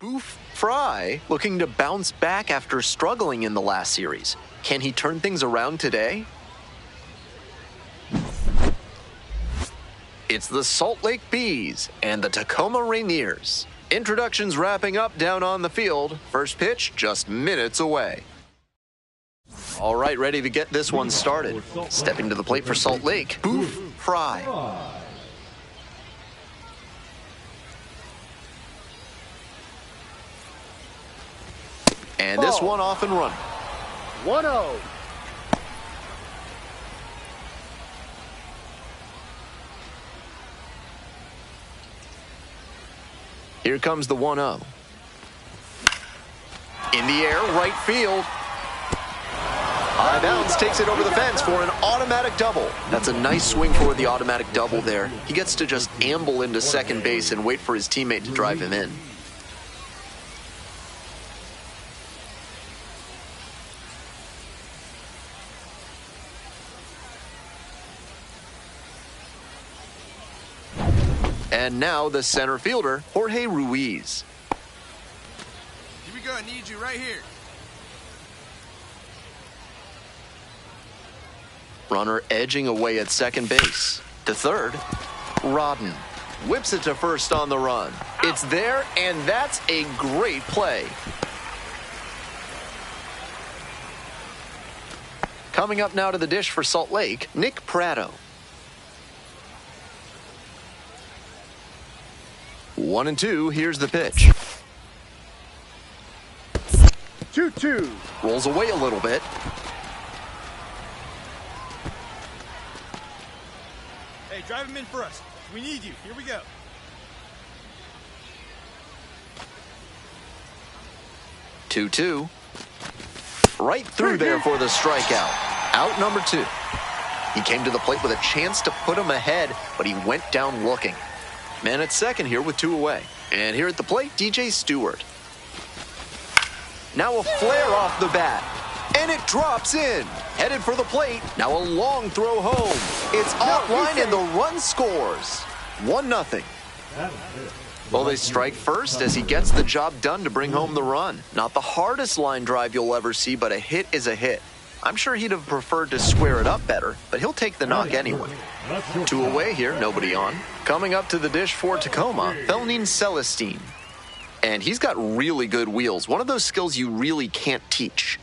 Boof Frye looking to bounce back after struggling in the last series. Can he turn things around today? It's the Salt Lake Bees and the Tacoma Rainiers. Introductions wrapping up down on the field. First pitch just minutes away. All right, ready to get this one started. Stepping to the plate for Salt Lake, Boof Frye. And this one off and running. 1-0. Here comes the 1-0. In the air, right field. High bounce takes it over the fence for an automatic double. That's a nice swing for the automatic double there. He gets to just amble into second base and wait for his teammate to drive him in. And now the center fielder, Jorge Ruiz. Here we go, I need you right here. Runner edging away at second base. To third, Rodden whips it to first on the run. It's there, and that's a great play. Coming up now to the dish for Salt Lake, Nick Pratto. 1-2, here's the pitch. 2-2. Rolls away a little bit. Hey, drive him in for us. We need you. Here we go. 2-2. Right through there for the strikeout. Out number 2. He came to the plate with a chance to put him ahead, but he went down looking. Man at second here with 2 away. And here at the plate, DJ Stewart. Now a flare off the bat. And it drops in. Headed for the plate. Now a long throw home. It's offline and the run scores. 1-0. Well, they strike first as he gets the job done to bring home the run. Not the hardest line drive you'll ever see, but a hit is a hit. I'm sure he'd have preferred to square it up better, but he'll take the knock anyway. 2 away here, nobody on. Coming up to the dish for Tacoma, Felnin Celestine. And he's got really good wheels, one of those skills you really can't teach.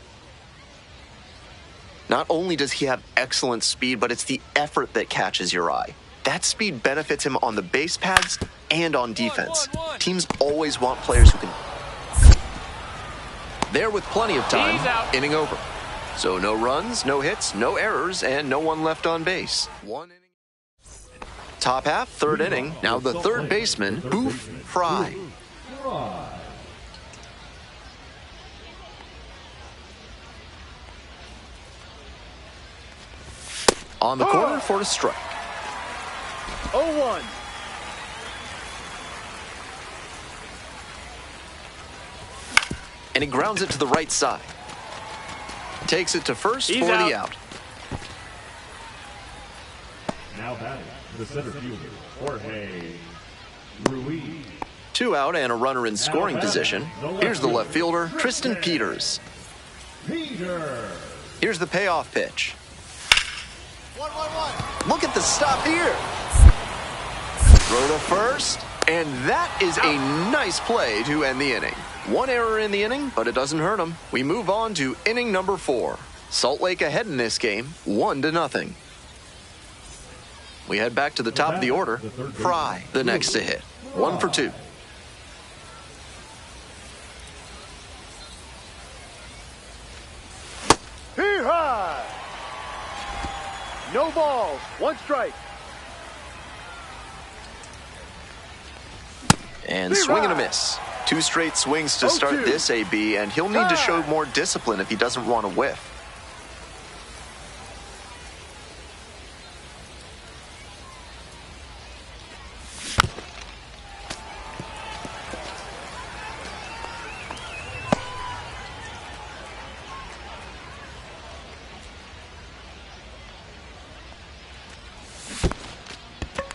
Not only does he have excellent speed, but it's the effort that catches your eye. That speed benefits him on the base paths and on defense. Teams always want players who can... There with plenty of time, inning over. So no runs, no hits, no errors, and no one left on base. 1 inning. Top half, third inning. Now the third baseman, Boof Frye. On the corner for a strike. 0-1. And he grounds it to the right side. Takes it to first for the out. Now batting, the center fielder, Jorge Ruiz. 2 out and a runner in scoring position. Here's the left fielder, Tristan Peters. Here's the payoff pitch. 1-1-1. Look at the stop here. Throw to first, and that is a nice play to end the inning. 1 error in the inning, but it doesn't hurt him. We move on to inning number 4. Salt Lake ahead in this game, 1-0. We head back to the top of the order. Frye, the next to hit. 1 for 2. Hee-haw! No balls, 1 strike. And swing and a miss. 2 straight swings to start this AB, and he'll need to show more discipline if he doesn't want to whiff.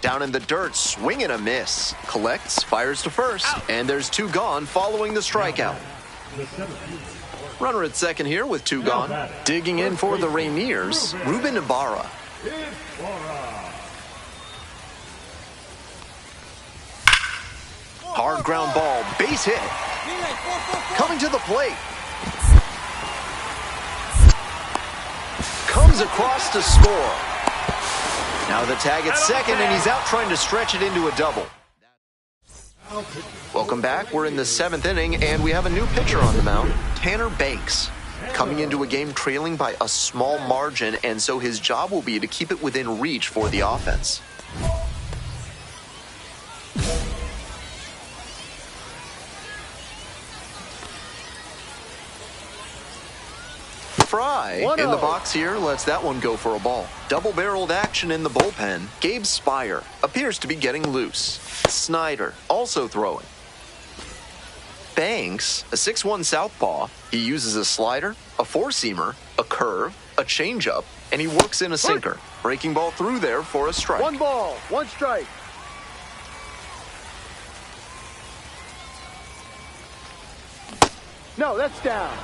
Down in the dirt, swing and a miss. Collects, fires to first, and there's 2 gone following the strikeout. Runner at second here with 2 gone. Digging in for the Rainiers, Ruben Ibarra. Hard ground ball, base hit. Coming to the plate. Comes across to score. Now the tag at second, and he's out trying to stretch it into a double. Welcome back. We're in the 7th inning, and we have a new pitcher on the mound, Tanner Banks. Coming into a game trailing by a small margin, and so his job will be to keep it within reach for the offense. Frye in the box here lets that one go for a ball. Double-barreled action in the bullpen. Gabe Spire appears to be getting loose. Snyder also throwing. Banks, a 6'1 southpaw. He uses a slider, a four-seamer, a curve, a changeup, and he works in a sinker. Breaking ball through there for a strike. 1 ball, 1 strike. No, that's down.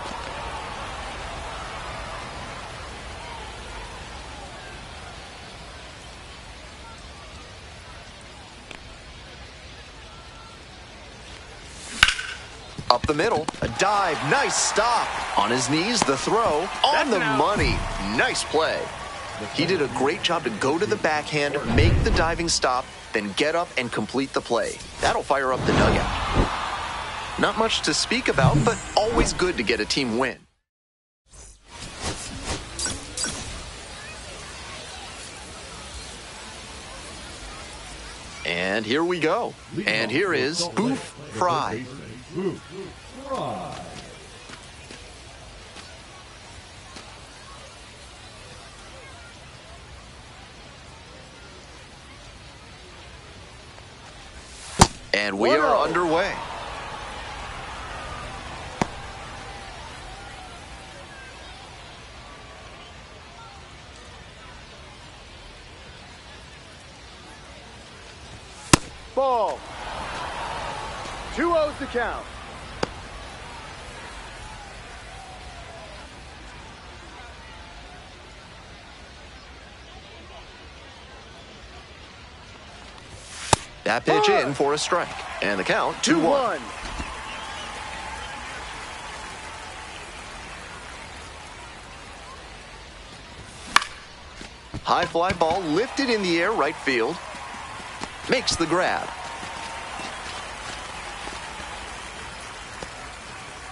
Up the middle, a dive, nice stop. On his knees, the throw, on the money. Nice play. He did a great job to go to the backhand, make the diving stop, then get up and complete the play. That'll fire up the dugout. Not much to speak about, but always good to get a team win. And here we go. And here is Boof, Frye. And we are underway. Ball. 2-0's the count. That pitch in for a strike. And the count, 2-1. High fly ball lifted in the air, right field. Makes the grab.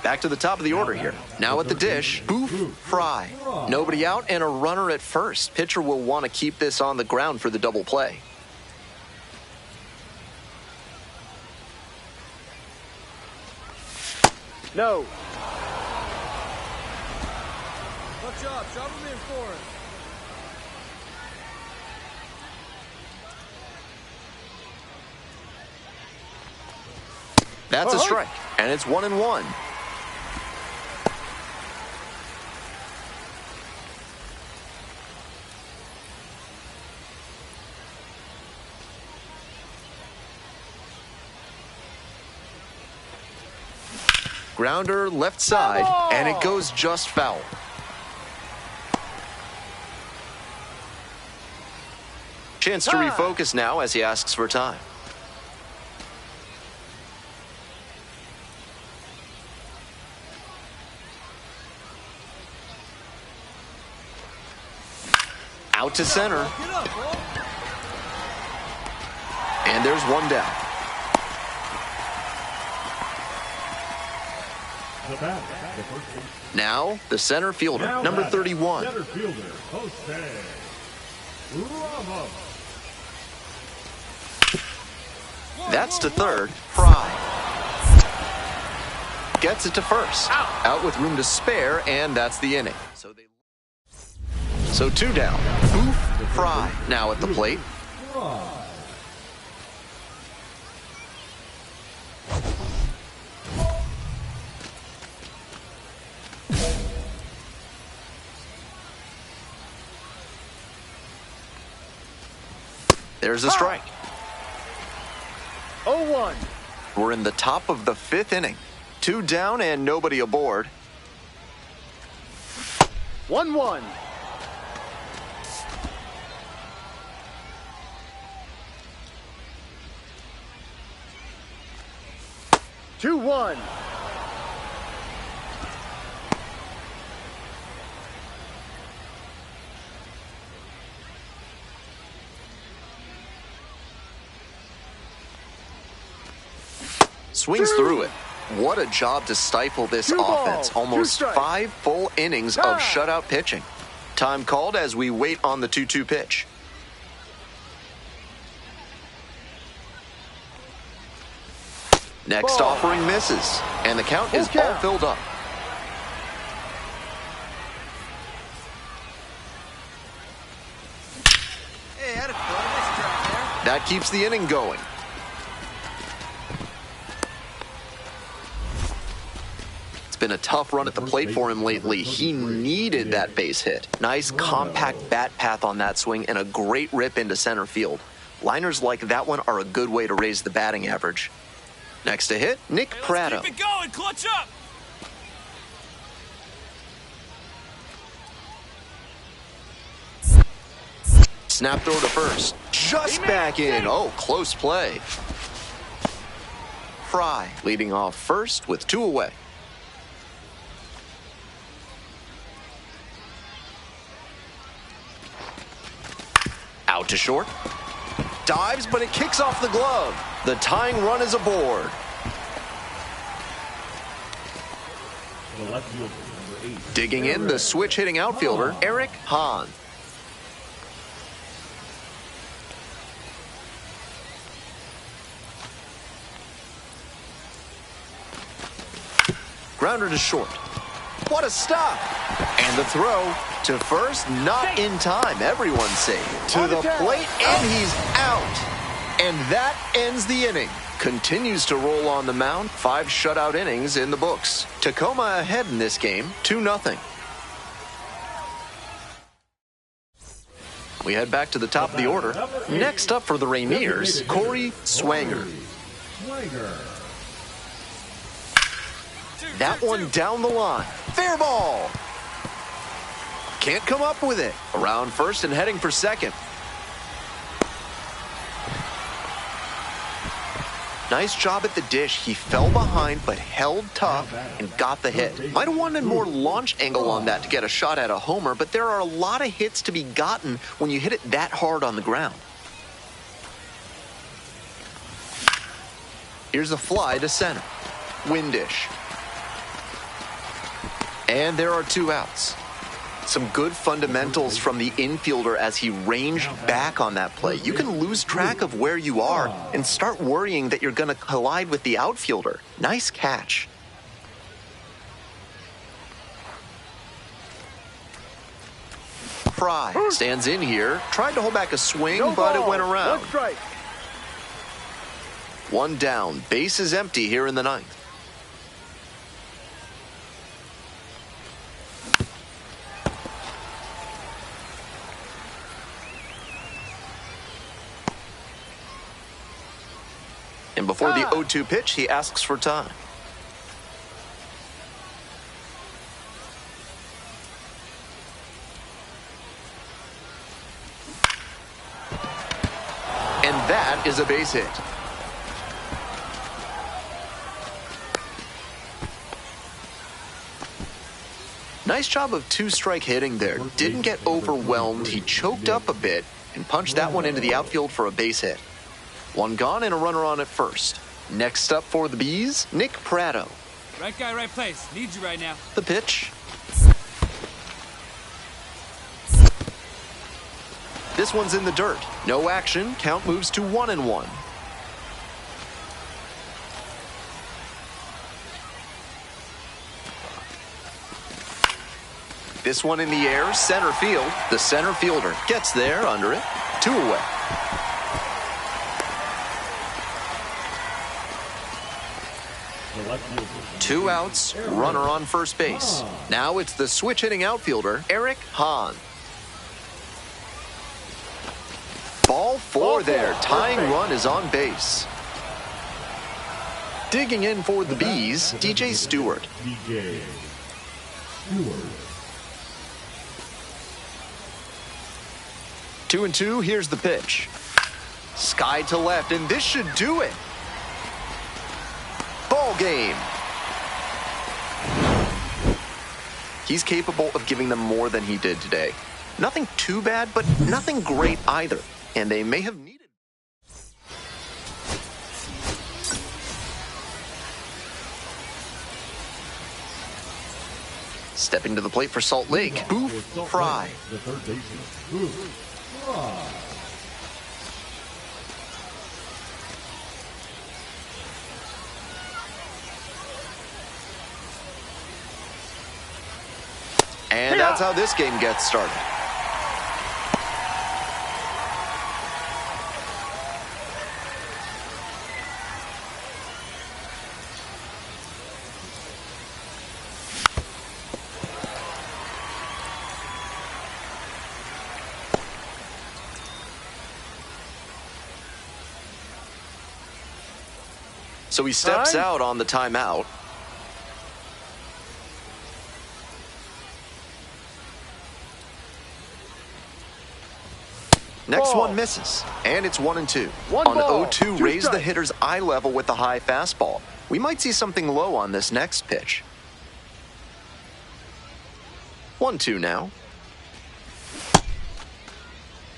Back to the top of the order here. Now at the dish, Boof, Frye. Nobody out and a runner at first. Pitcher will want to keep this on the ground for the double play. No. Good job. Shove him in for it. That's a strike, and it's 1-1. Grounder left side, and it goes just foul. Chance to refocus now as he asks for time. Out to center. And there's one down. Now, the center fielder, number 31. Center fielder, Jose Ramos. That's to third, Frye. Gets it to first. Out with room to spare, and that's the inning. So 2 down. Boof, Frye now at the plate. There's a strike. 0-1. We're in the top of the 5th inning. 2 down and nobody aboard. 1-1. 2-1. 'Swings through it. What a job to stifle this offense. Almost 5 full innings of shutout pitching. Time called as we wait on the 2-2 pitch. Next offering misses, and the count is all filled up. Hey, nice track there. That keeps the inning going. It's been a tough run at the plate for him lately. He needed that base hit. Nice compact bat path on that swing and a great rip into center field. Liners like that one are a good way to raise the batting average. Next to hit, Nick Prado. Keep it going, clutch up. Snap throw to first. Just back in. Oh, close play. Frye leading off first with 2 away. Out to short. Dives, but it kicks off the glove. The tying run is aboard. Digging in, the switch-hitting outfielder, Eric Hahn. Grounder to short. What a stop! And the throw to first, not in time. Everyone's safe. To the plate, and he's out. And that ends the inning. Continues to roll on the mound. 5 shutout innings in the books. Tacoma ahead in this game, 2-0. We head back to the top of the order. Next up for the Rainiers, Corey Swanger. That one down the line. Fair ball. Can't come up with it. Around first and heading for second. Nice job at the dish. He fell behind but held tough and got the hit. Might have wanted more launch angle on that to get a shot at a homer, but there are a lot of hits to be gotten when you hit it that hard on the ground. Here's a fly to center. Windish. And there are 2 outs. Some good fundamentals from the infielder as he ranged back on that play. You can lose track of where you are and start worrying that you're going to collide with the outfielder. Nice catch. Frye stands in here, tried to hold back a swing, but it went around. 1 strike. 1 down. Base is empty here in the 9th. And before the 0-2 pitch, he asks for time. And that is a base hit. Nice job of 2-strike hitting there. Didn't get overwhelmed. He choked up a bit and punched that one into the outfield for a base hit. 1 gone and a runner on at first. Next up for the Bees, Nick Prado. Right guy, right place. Need you right now. The pitch. This one's in the dirt. No action. Count moves to 1-1. This one in the air, center field. The center fielder gets there under it. 2 away. Two outs, runner on first base. Now it's the switch-hitting outfielder, Eric Hahn. Ball 4 there. Tying run is on base. Digging in for the Bees, DJ Stewart. DJ Stewart. 2-2, here's the pitch. Sky to left, and this should do it. Ball game. He's capable of giving them more than he did today. Nothing too bad, but nothing great either. And they may have needed. Stepping to the plate for Salt Lake, Boof, Frye. The third baseman, Boof, Frye. And that's how this game gets started. So he steps out on the timeout. Next one misses, and it's 1-2. On 0-2, raise the hitter's eye level with the high fastball. We might see something low on this next pitch. 1-2 now.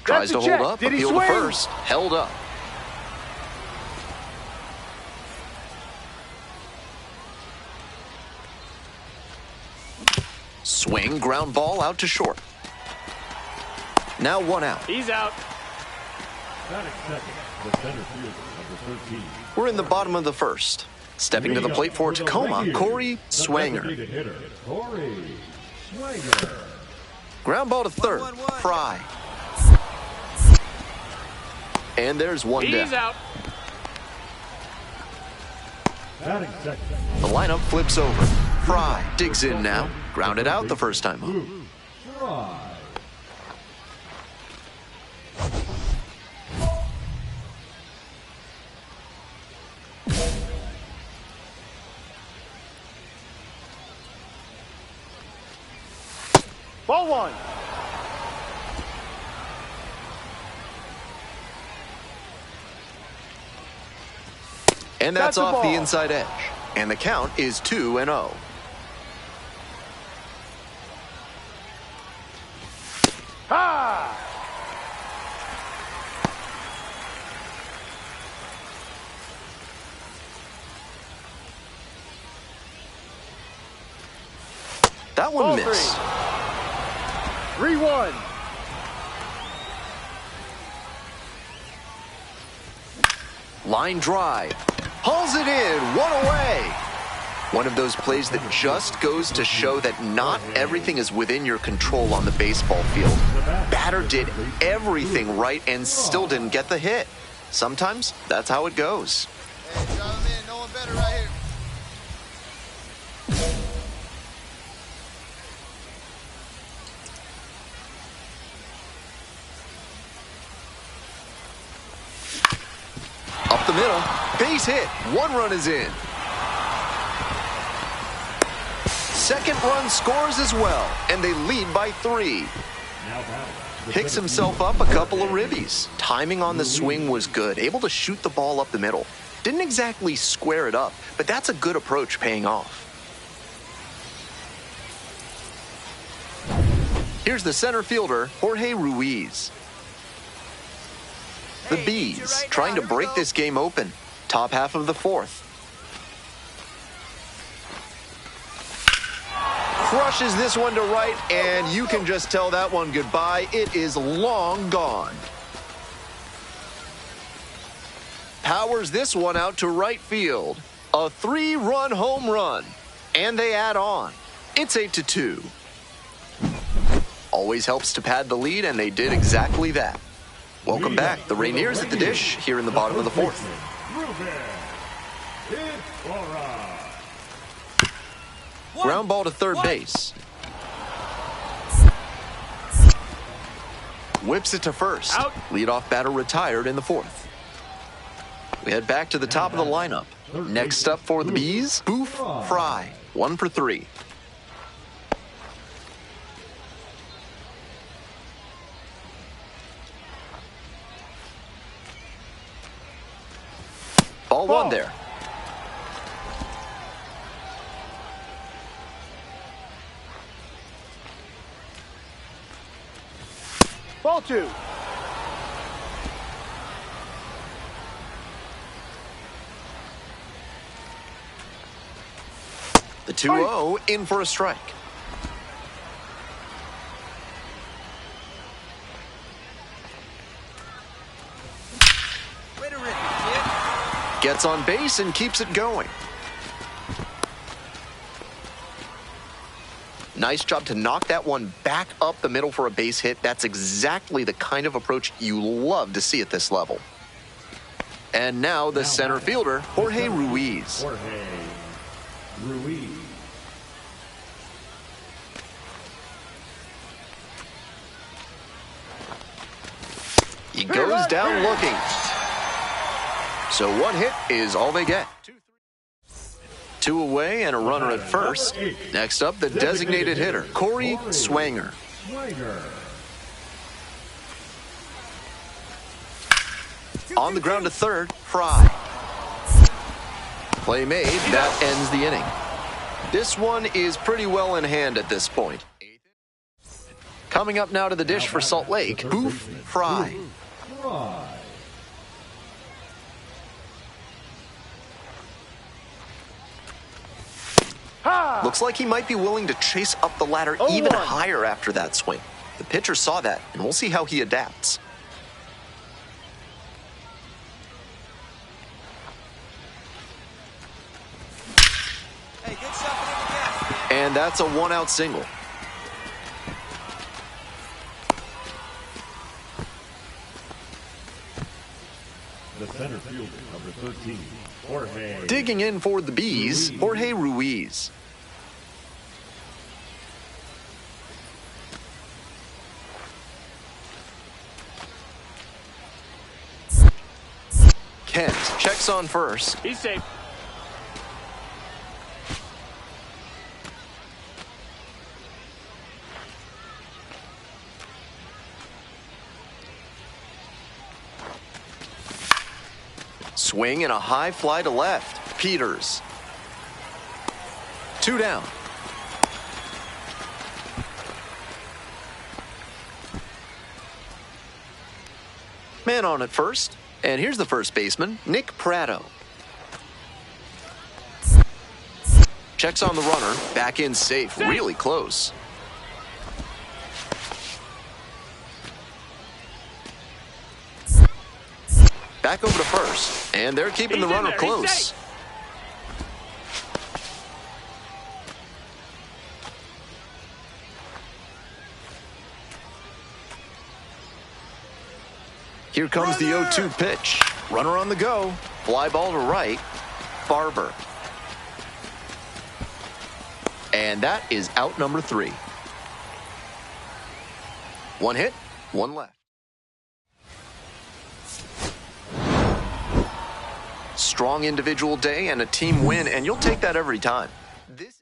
Tries to hold up, appeal to first, held up. Swing, ground ball out to short. Now 1 out. He's out. Batting second, the center fielder, number 13. We're in the bottom of the first. Stepping to the plate for Tacoma, Corey Swanger. Corey Swanger. Ground ball to third, Frye. And there's one down. He's out. Batting second. The lineup flips over. Frye digs in now. Grounded out the first time up. Frye. Ball one. And that's off the inside edge. And the count is 2-0. Ha! That one missed. 3-1. Line drive. Hauls it in. One away. One of those plays that just goes to show that not everything is within your control on the baseball field. Batter did everything right and still didn't get the hit. Sometimes that's how it goes. Hey, drive him in. No one better right here. Up the middle. Base hit. 1 run is in. Second run scores as well, and they lead by 3. Picks himself up a couple of ribbies. Timing on the swing was good, able to shoot the ball up the middle. Didn't exactly square it up, but that's a good approach paying off. Here's the center fielder, Jorge Ruiz. The Bees trying to break this game open. Top half of the 4th. Crushes this one to right, and you can just tell that one goodbye. It is long gone. Powers this one out to right field. A 3-run home run. And they add on. It's 8-2. Always helps to pad the lead, and they did exactly that. Welcome back. The Rainiers at the dish here in the bottom of the 4th. Ground ball to third base. Whips it to first. Out. Leadoff batter retired in the 4th. We head back to the top of the lineup. Next up for the Bees, Boof, Frye. 1 for 3. Ball 1 there. Ball 2. The 2-0 in for a strike. Way to rip it, kid. Gets on base and keeps it going. Nice job to knock that one back up the middle for a base hit. That's exactly the kind of approach you love to see at this level. And now the center fielder, Jorge Ruiz. Jorge Ruiz. He goes down looking. So 1 hit is all they get. 2 away and a runner at first. Next up, the designated hitter, Corey Swanger. On the ground to third, Frye. Play made, that ends the inning. This one is pretty well in hand at this point. Coming up now to the dish for Salt Lake, Boof, Frye. Looks like he might be willing to chase up the ladder even higher after that swing. The pitcher saw that, and we'll see how he adapts. Hey, good stuff in the gas, man. And that's a 1-out single. The center fielder, number 13, Jorge. Digging in for the Bees, Jorge Ruiz. Kent checks on first. He's safe. Swing and a high fly to left. Peters. 2 down. Man on at first. And here's the first baseman, Nick Pratto. Checks on the runner. Back in safe. Really close. Back over to first. And they're keeping the runner close. Here comes the 0-2 pitch. Runner on the go. Fly ball to right. Barber. And that is out number 3. 1 hit, 1 left. Strong individual day and a team win, and you'll take that every time. This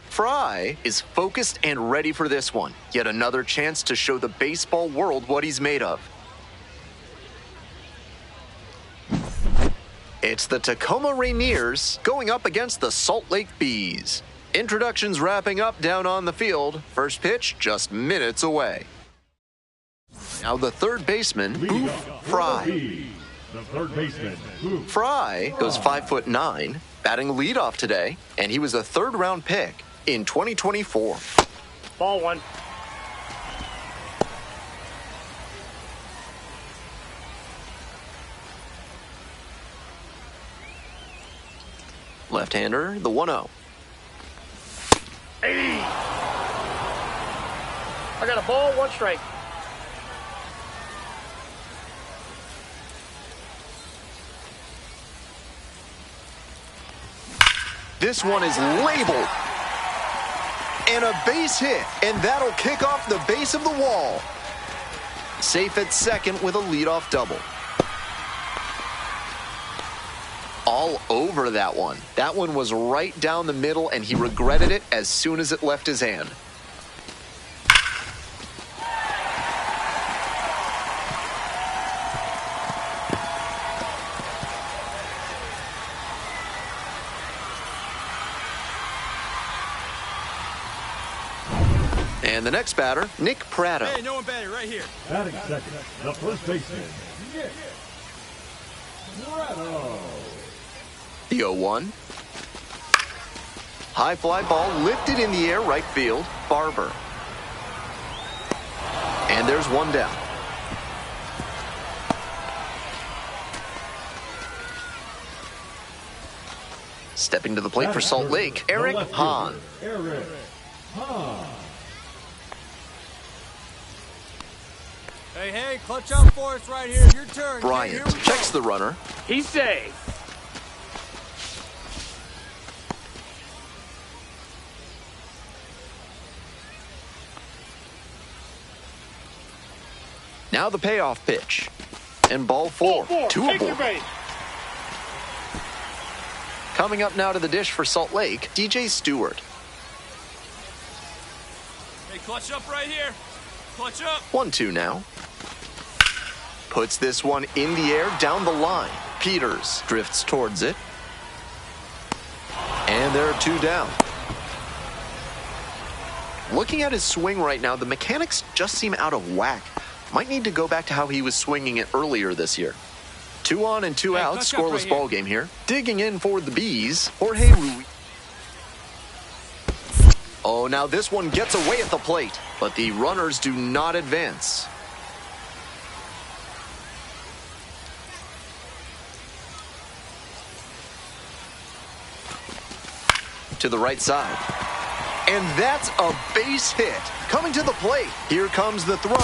Frye is focused and ready for this one. Yet another chance to show the baseball world what he's made of. It's the Tacoma Rainiers going up against the Salt Lake Bees. Introductions wrapping up down on the field. First pitch just minutes away. Now the third baseman, Boof, Frye. The third baseman, Boof. Frye goes 5'9", batting leadoff today, and he was a third-round pick in 2024. Ball one. Left-hander, the 1-0. Hey! I got a ball, one strike. This one is labeled. And a base hit, and that'll kick off the base of the wall. Safe at second with a leadoff double. All over that one. That one was right down the middle, and he regretted it as soon as it left his hand. And the next batter, Nick Prado. Hey, no one better, right here. Batting second, the first baseman, Nick Prado. The 0-1. High fly ball lifted in the air, right field, Barber. And there's one down. Stepping to the plate for Salt Lake, Eric Hahn. Eric Hahn. Hey, clutch up for us right here. Your turn. Bryant checks the runner. He's safe. Now the payoff pitch. And ball four. Two aboard. Coming up now to the dish for Salt Lake, DJ Stewart. Hey, clutch up right here. Clutch up. 1-2 now. Puts this one in the air down the line. Peters drifts towards it. And there are two down. Looking at his swing right now, the mechanics just seem out of whack. Might need to go back to how he was swinging it earlier this year. 2 on and 2 out, scoreless ball game here. Digging in for the Bees, Jorge Ruiz. Oh, now this one gets away at the plate, but the runners do not advance. To the right side. And that's a base hit. Coming to the plate. Here comes the throw.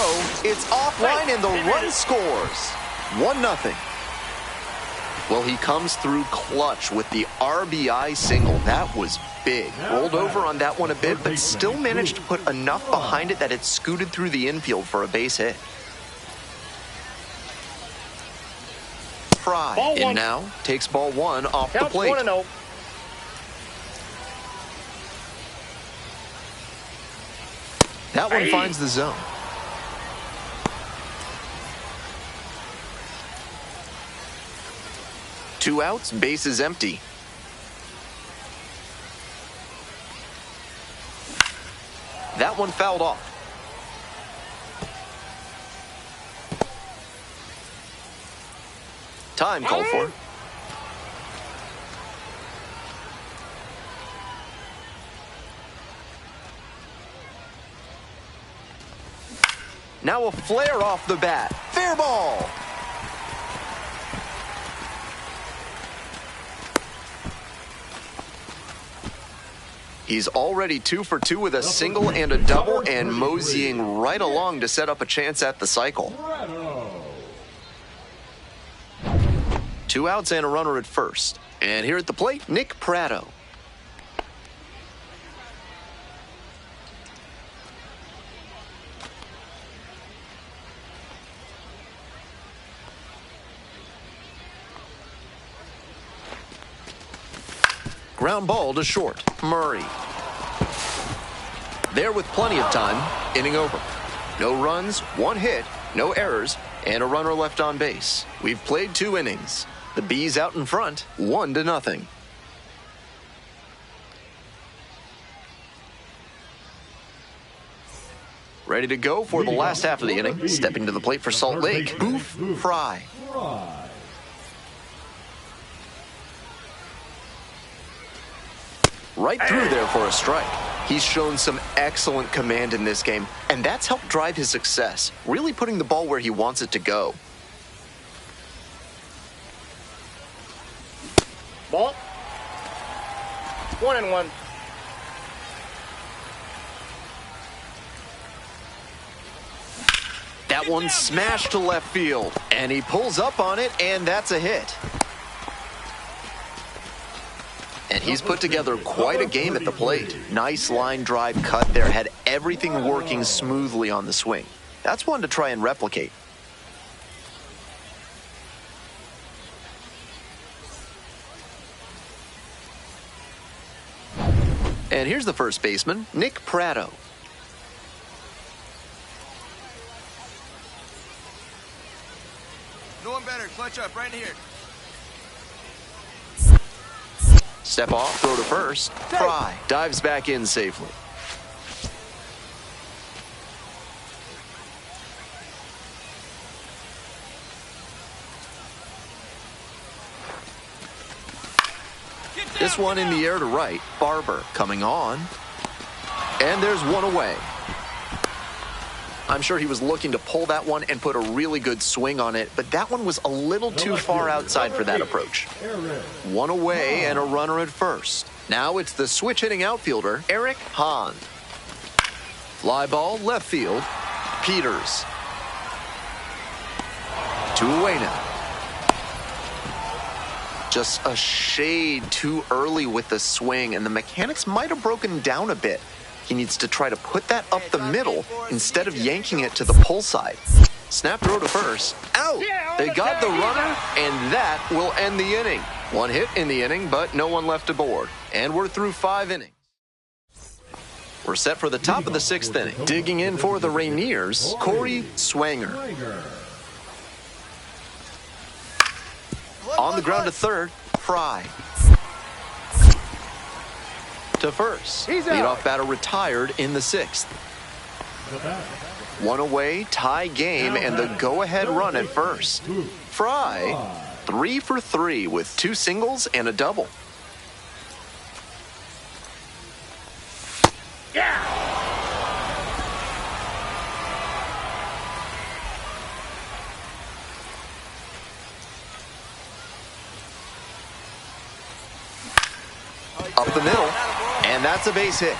It's offline and the run scores. 1-0. Well, he comes through clutch with the RBI single. That was big. Rolled over on that one a bit, but still managed to put enough behind it that it scooted through the infield for a base hit. Frye in now. Takes ball one off the plate. 1-0. That one finds the zone. Two outs, base is empty. That one fouled off. Time called for. Now a flare off the bat. Fair ball. He's already 2 for 2 with a single and a double, and moseying right along to set up a chance at the cycle. 2 outs and a runner at first. And here at the plate, Nick Prado. Ground ball to short. Murray. There with plenty of time, inning over. No runs, 1 hit, no errors, and a runner left on base. We've played 2 innings. The Bees out in front, 1-0. Ready to go for the last half of the inning. Stepping to the plate for Salt Lake, Boof, Frye. Right through there for a strike. He's shown some excellent command in this game, and that's helped drive his success, really putting the ball where he wants it to go. Ball. 1-1. That one smashed to left field, and he pulls up on it, and that's a hit. And he's put together quite a game at the plate. Nice line drive cut there, had everything working smoothly on the swing. That's one to try and replicate. And here's the first baseman, Nick Pratto. No one better. Clutch up right here. Step off, throw to first. Frye dives back in safely. This one in the air to right. Barber coming on. And there's one away. I'm sure he was looking to pull that one and put a really good swing on it, but that one was a little too far outside for that approach. One away and a runner at first. Now it's the switch-hitting outfielder, Eric Hahn. Fly ball, left field, Peters. 2 away now. Just a shade too early with the swing, and the mechanics might have broken down a bit. He needs to try to put that up the middle instead of yanking it to the pull side. Snap throw to first. Out! They got the runner, and that will end the inning. 1 hit in the inning, but no one left aboard. And we're through 5 innings. We're set for the top of the 6th inning. Digging in for the Rainiers, Corey Swanger. On the ground to third, Frye. To first. Leadoff batter retired in the 6th. 1 away, tie game, and the go-ahead run at first. Frye, 3 for 3 with 2 singles and a double. Up the middle, and that's a base hit.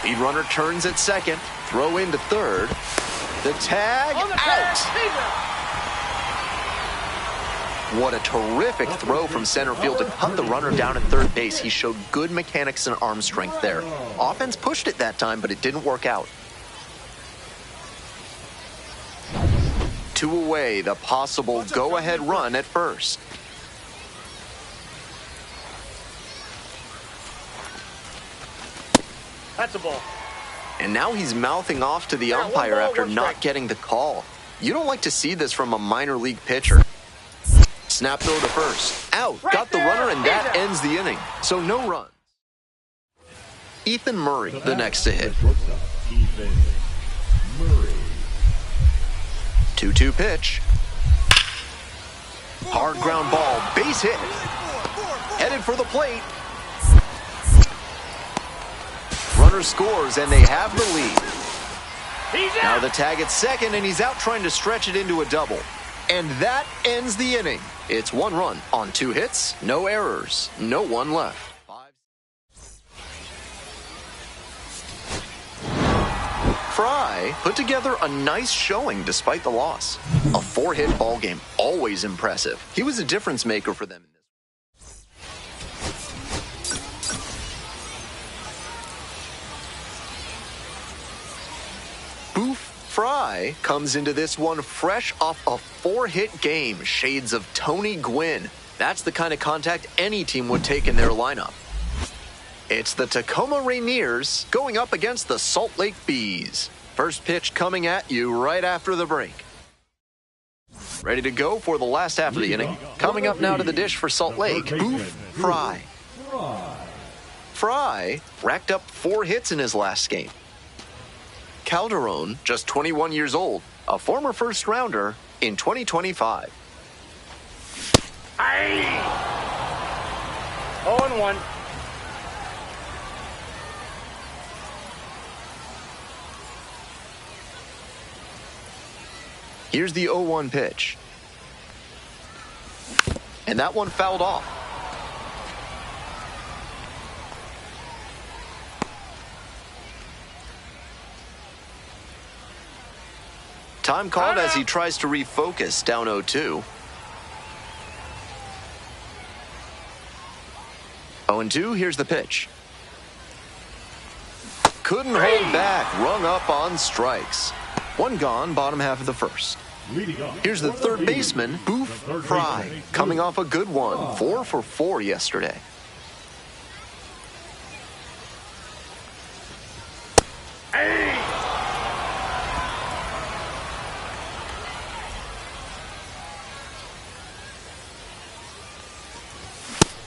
Lead runner turns at second, throw into third. The tag, out! What a terrific throw from center field to cut the runner down at third base. He showed good mechanics and arm strength there. Offense pushed it that time, but it didn't work out. 2 away, the possible go-ahead run at first. That's a ball. And now he's mouthing off to the umpire after not getting the call. You don't like to see this from a minor league pitcher. Snap throw to first. Out. Got the runner, and that ends the inning. So no runs. Ethan Murray, the next to hit. 2-2 pitch. Hard ground ball, base hit. Headed for the plate. Runner scores, and they have the lead. Now the tag at second, and he's out trying to stretch it into a double. And that ends the inning. It's 1 run on 2 hits, no errors, no one left. Frye put together a nice showing despite the loss. A 4-hit ball game, always impressive. He was a difference maker for them in this. Boof Frye comes into this one fresh off a 4-hit game, shades of Tony Gwynn. That's the kind of contact any team would take in their lineup. It's the Tacoma Rainiers going up against the Salt Lake Bees. First pitch coming at you right after the break. Ready to go for the last half of the inning. Coming up now to the dish for Salt Lake, Boof, Frye. Frye racked up 4 hits in his last game. Calderon, just 21 years old, a former first-rounder in 2025. 0-1. Here's the 0-1 pitch. And that one fouled off. Time called as he tries to refocus, down 0-2. 0-2, here's the pitch. Couldn't hold back, rung up on strikes. One gone, bottom half of the first. Here's the third baseman, Boof, Frye, coming off a good one, 4 for 4 yesterday.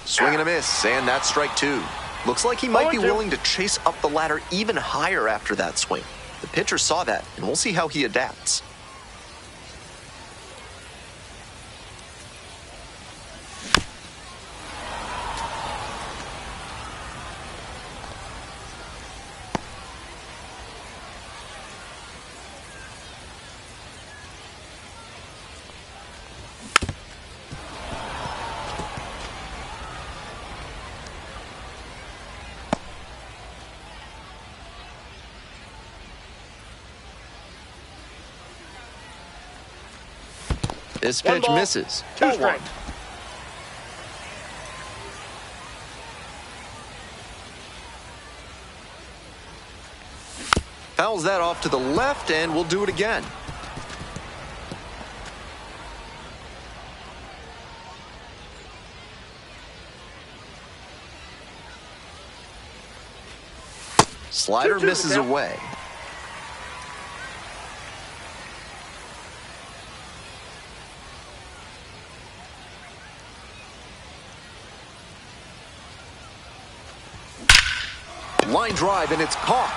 Swing and a miss, and that's strike 2. Looks like he might be willing to chase up the ladder even higher after that swing. The pitcher saw that, and we'll see how he adapts. This pitch misses. 2 strikes. Fouls that off to the left, and we'll do it again. Slider misses away. Line drive, and it's caught.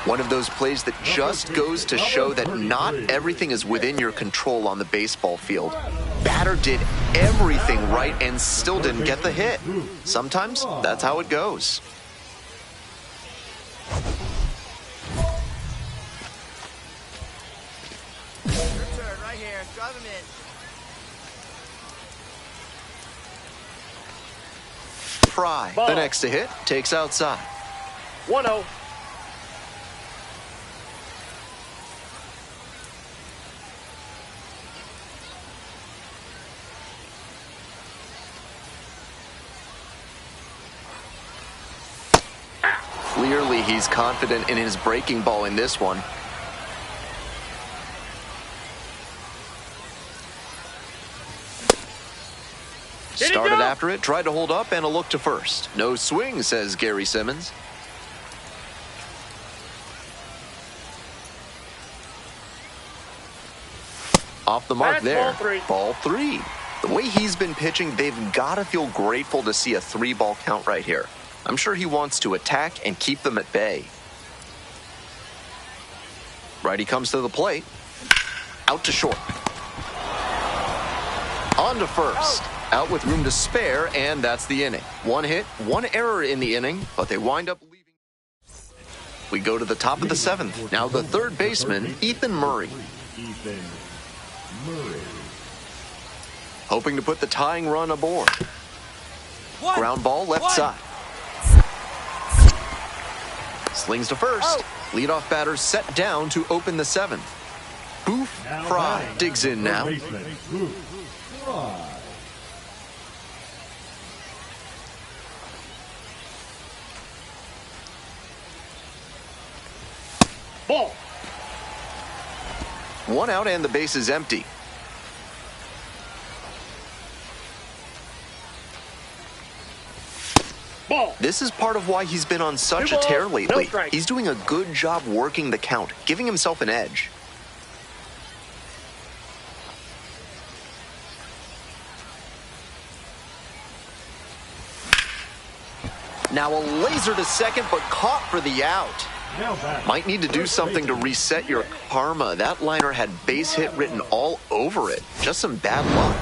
One of those plays that just goes to show that not everything is within your control on the baseball field. Batter did everything right and still didn't get the hit. Sometimes that's how it goes. Your turn, right here. Drive him in. Frye, the next to hit, takes outside. 1-0. Clearly, he's confident in his breaking ball in this one. Started after it, tried to hold up, and a look to first. No swing, says Gary Simmons. Off the mark there. Ball 3. The way he's been pitching, they've got to feel grateful to see a 3-ball count right here. I'm sure he wants to attack and keep them at bay. Righty comes to the plate. Out to short. On to first. Out with room to spare, and that's the inning. 1 hit, 1 error in the inning, but they wind up leaving. We go to the top of the 7th. Now the third baseman, Ethan Murray. Hoping to put the tying run aboard. Ground ball left side. Slings to first. Leadoff batter set down to open the 7th. Boof, Frye digs in now. Ball. 1 out and the base is empty. Ball. This is part of why he's been on such a 2 balls, tear no lately. strikes. He's doing a good job working the count, giving himself an edge. Now a laser to second, but caught for the out. Might need to do something to reset your karma. That liner had base hit written all over it. Just some bad luck.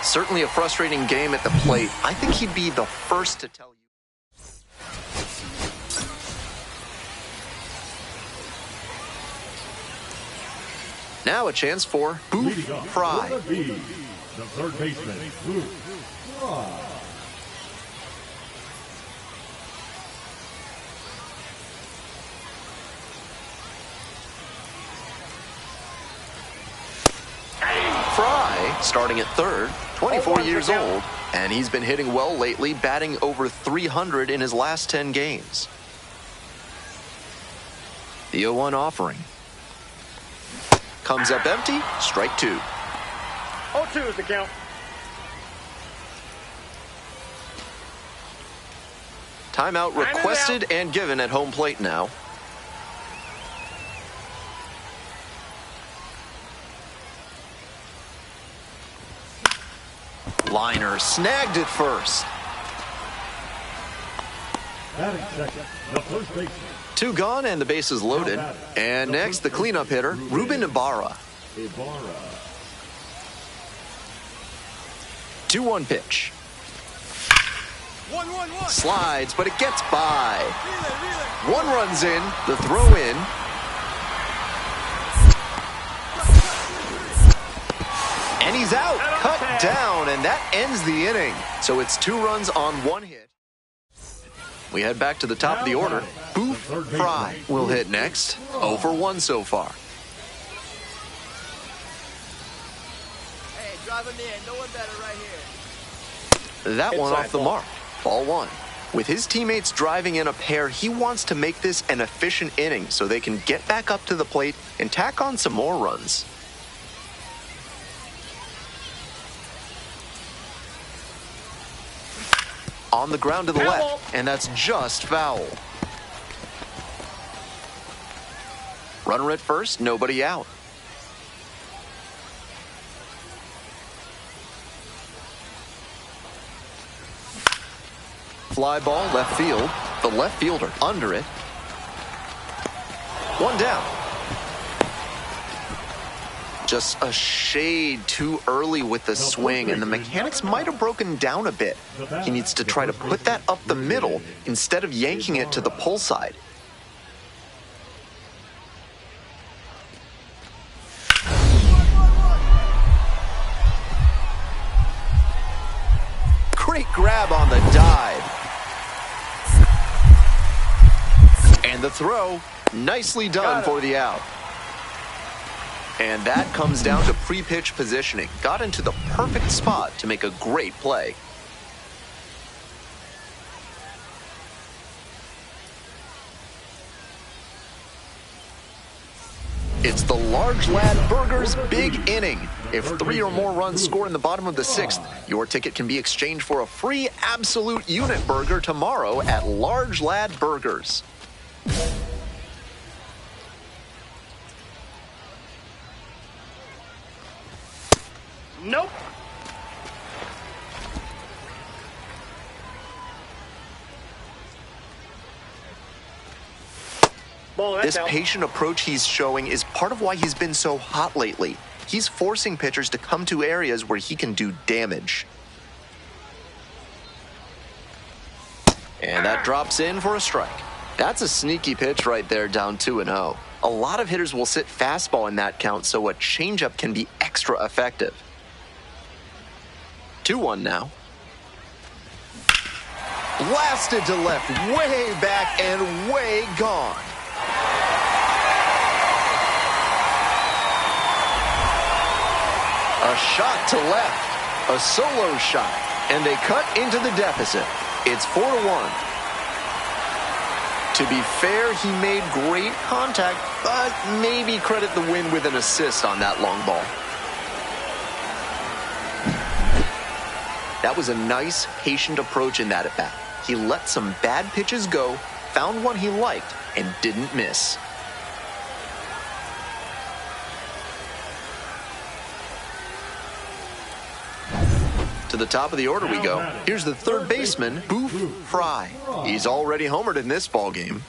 Certainly a frustrating game at the plate. I think he'd be the first to tell you. Now a chance for Boof Frye. The third baseman, Boof Frye. Frye, starting at third, 24 years old, and he's been hitting well lately, batting over 300 in his last 10 games. The 0-1 offering. Comes up empty, strike 2. 0-2 is the count. Timeout requested and given at home plate now. Liner snagged it first. Batting second, the first baseman. 2 gone and the bases loaded. And next, the cleanup hitter, Ruben Ibarra. 2-1 pitch. 1-1-1. Slides, but it gets by. Relay. 1 runs in, the throw in. And he's out, cut down, and that ends the inning. So it's 2 runs on 1 hit. We head back to the top of the order. Boof Frye will hit next. 0 for 1 so far. Hey, drive him in. No one better right here. That one Inside off the ball. mark. Ball 1. With his teammates driving in a pair, he wants to make this an efficient inning so they can get back up to the plate and tack on some more runs. On the ground to the left, and that's just foul. Runner at first, nobody out. Fly ball left field. The left fielder under it. 1 down. Just a shade too early with the swing, and the mechanics might have broken down a bit. He needs to try to put that up the middle instead of yanking it to the pull side. Great grab on the dive. And the throw, nicely done for the out. And that comes down to pre-pitch positioning. Got into the perfect spot to make a great play. It's the Large Lad Burgers Big Inning. If 3 or more runs score in the bottom of the 6th, your ticket can be exchanged for a free absolute unit burger tomorrow at Large Lad Burgers. Nope. Ball, that's This out. patient approach he's showing is part of why he's been so hot lately. He's forcing pitchers to come to areas where he can do damage. And that drops in for a strike. That's a sneaky pitch right there, down 2-0. A lot of hitters will sit fastball in that count, so a changeup can be extra effective. 2-1 now. Blasted to left, way back and way gone. A shot to left, a solo shot, and they cut into the deficit. It's 4-1. To be fair, he made great contact, but maybe credit the win with an assist on that long ball. That was a nice, patient approach in that at-bat. He let some bad pitches go, found one he liked, and didn't miss. To the top of the order we go. Here's the third baseman, Boof, Frye. He's already homered in this ballgame.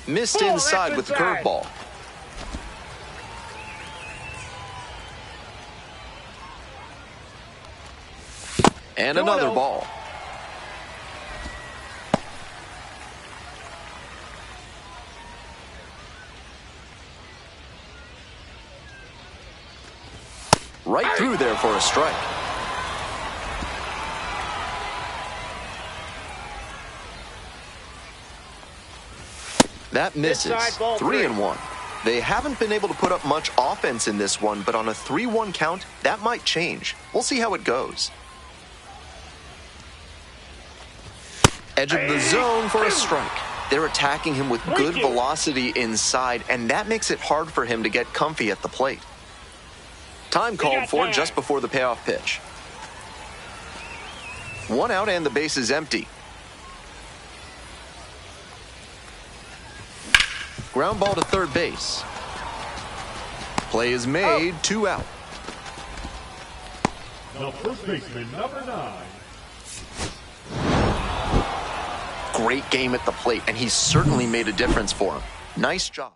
Missed inside with the curveball. And another ball. Right through there for a strike. That misses. 3-1. They haven't been able to put up much offense in this one, but on a 3-1 count, that might change. We'll see how it goes. Edge of the zone for a strike. They're attacking him with good velocity inside, and that makes it hard for him to get comfy at the plate. Time called for just before the payoff pitch. 1 out and the base is empty. Ground ball to third base. Play is made, 2 out. The first baseman, number 9. Great game at the plate, and he certainly made a difference for him. Nice job.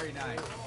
Very nice.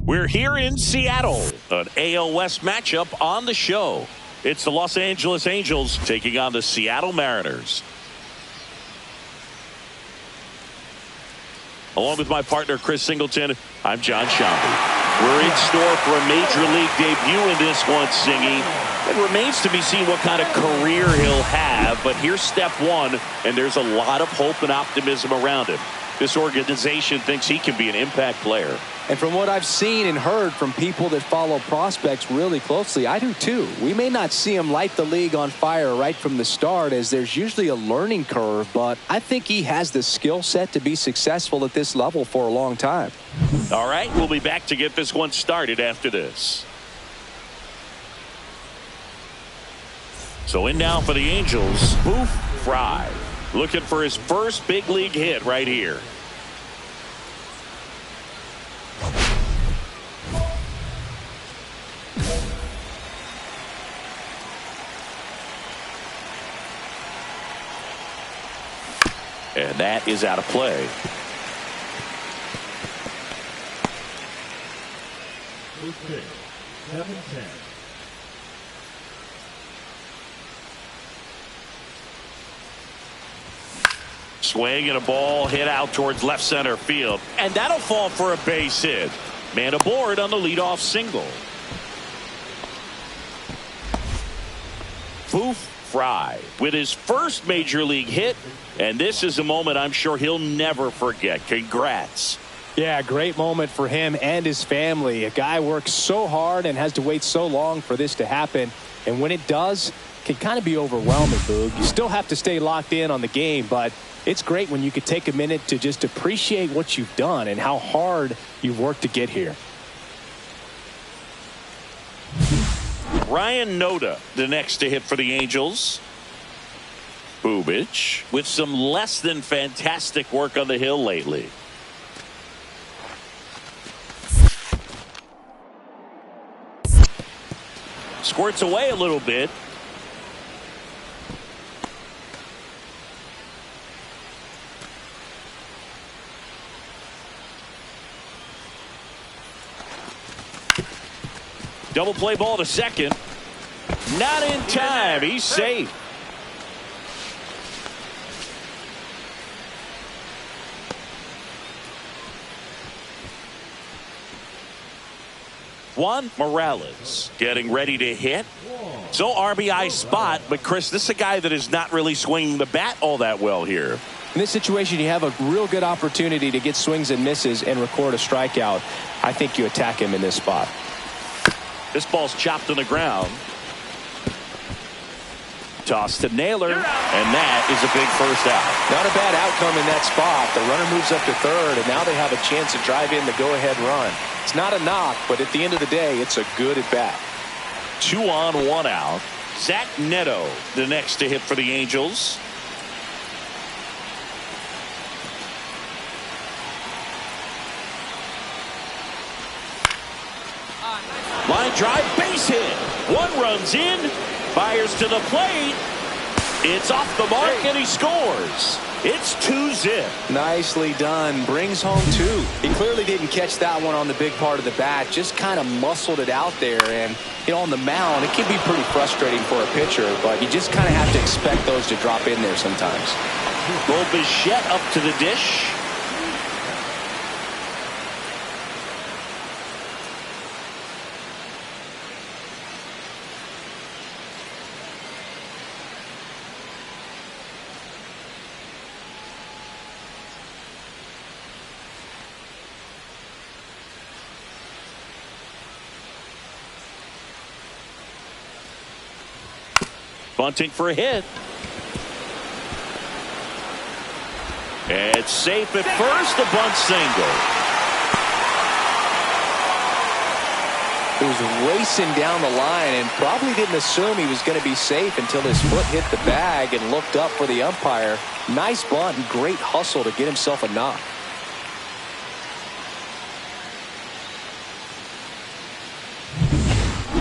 We're here in Seattle, an AL West matchup on the show. It's the Los Angeles Angels taking on the Seattle Mariners. Along with my partner, Chris Singleton, I'm John Shambi. We're in store for a Major League debut in this one, Singy. It remains to be seen what kind of career he'll have, but here's step one, and there's a lot of hope and optimism around him. This organization thinks he can be an impact player. And from what I've seen and heard from people that follow prospects really closely, I do too. We may not see him light the league on fire right from the start, as there's usually a learning curve, but I think he has the skill set to be successful at this level for a long time. All right, we'll be back to get this one started after this. So in now for the Angels, Boof, Frye, looking for his first big league hit right here. And that is out of play. Okay, 7-10. Swing and a ball hit out towards left center field. And that'll fall for a base hit. Man aboard on the leadoff single. Boof, Frye with his first major league hit. And this is a moment I'm sure he'll never forget. Congrats. Yeah, great moment for him and his family. A guy works so hard and has to wait so long for this to happen. And when it does, it can kind of be overwhelming, Boog. You still have to stay locked in on the game, but it's great when you could take a minute to just appreciate what you've done and how hard you've worked to get here. Ryan Noda, the next to hit for the Angels. Bubich with some less than fantastic work on the hill lately. Squirts away a little bit. Double play ball to second. Not in time. He's safe. Juan Morales getting ready to hit. So RBI spot, but Chris, this is a guy that is not really swinging the bat all that well here. In this situation, you have a real good opportunity to get swings and misses and record a strikeout. I think you attack him in this spot. This ball's chopped on the ground. Toss to Naylor, and that is a big first out. Not a bad outcome in that spot. The runner moves up to third, and now they have a chance to drive in the go-ahead run. It's not a knock, but at the end of the day, it's a good at-bat. 2 on, 1 out. Zach Neto, the next to hit for the Angels. Line drive, base base hit. One runs in, fires to the plate. It's off the mark, and he scores. It's 2-zip. Nicely done. Brings home 2. He clearly didn't catch that one on the big part of the bat. Just kind of muscled it out there. And, you know, on the mound, it can be pretty frustrating for a pitcher, but you just kind of have to expect those to drop in there sometimes. Bichette up to the dish. Bunting for a hit. It's safe at first. A bunt single. He was racing down the line and probably didn't assume he was going to be safe until his foot hit the bag and looked up for the umpire. Nice bunt and great hustle to get himself a knock.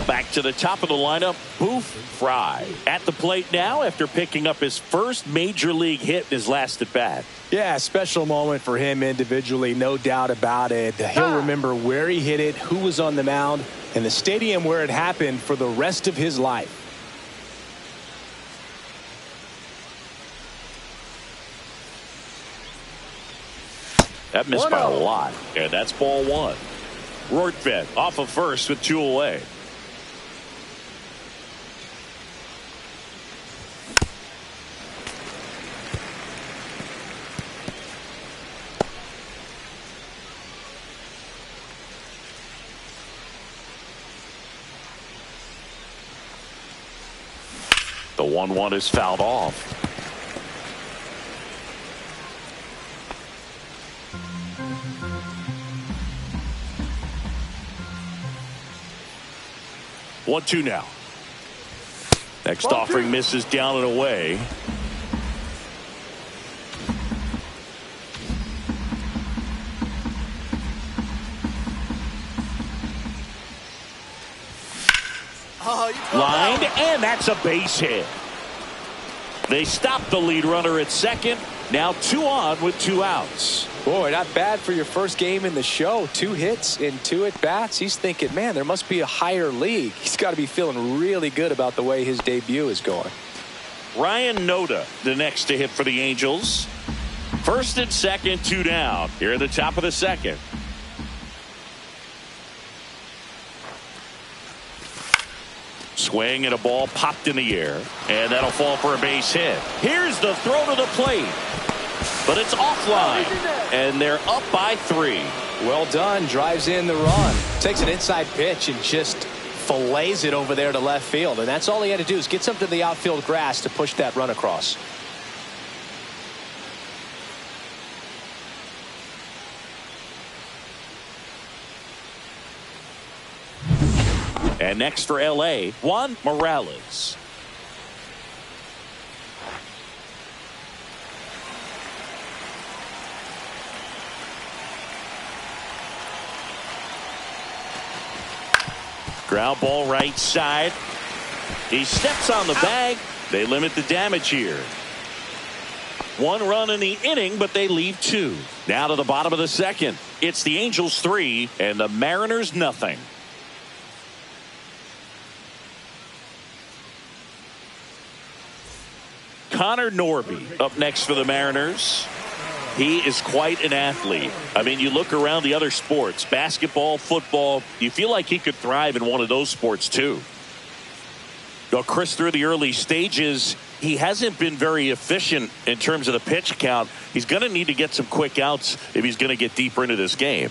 Back to the top of the lineup, Boof, Frye. At the plate now after picking up his first major league hit in his last at bat. Yeah, special moment for him individually, no doubt about it. He'll remember where he hit it, who was on the mound, and the stadium where it happened for the rest of his life. That missed by a lot, and that's ball 1. Rortvedt off of first with 2 away. The 1-1 is fouled off. One, 2 now. Next offering misses down and away. Lined, and that's a base hit. They stop the lead runner at second. Now 2 on with 2 outs. Boy, not bad for your first game in the show. 2 hits in 2 at-bats. He's thinking, man, there must be a higher league. He's got to be feeling really good about the way his debut is going. Ryan Noda, the next to hit for the Angels. First and second, 2 down. Here at the top of the second. Swing and a ball popped in the air, and that'll fall for a base hit. Here's the throw to the plate, but it's offline, and they're up by 3. Well done. Drives in the run. Takes an inside pitch and just fillets it over there to left field, and that's all he had to do is get something to the outfield grass to push that run across. And next for L.A., Juan Morales. Ground ball right side. He steps on the bag. They limit the damage here. 1 run in the inning, but they leave 2. Now to the bottom of the second. It's the Angels 3 and the Mariners nothing. Connor Norby up next for the Mariners. He is quite an athlete. I mean, you look around the other sports, basketball, football, you feel like he could thrive in one of those sports too. Now, Chris, through the early stages, he hasn't been very efficient in terms of the pitch count. He's going to need to get some quick outs if he's going to get deeper into this game.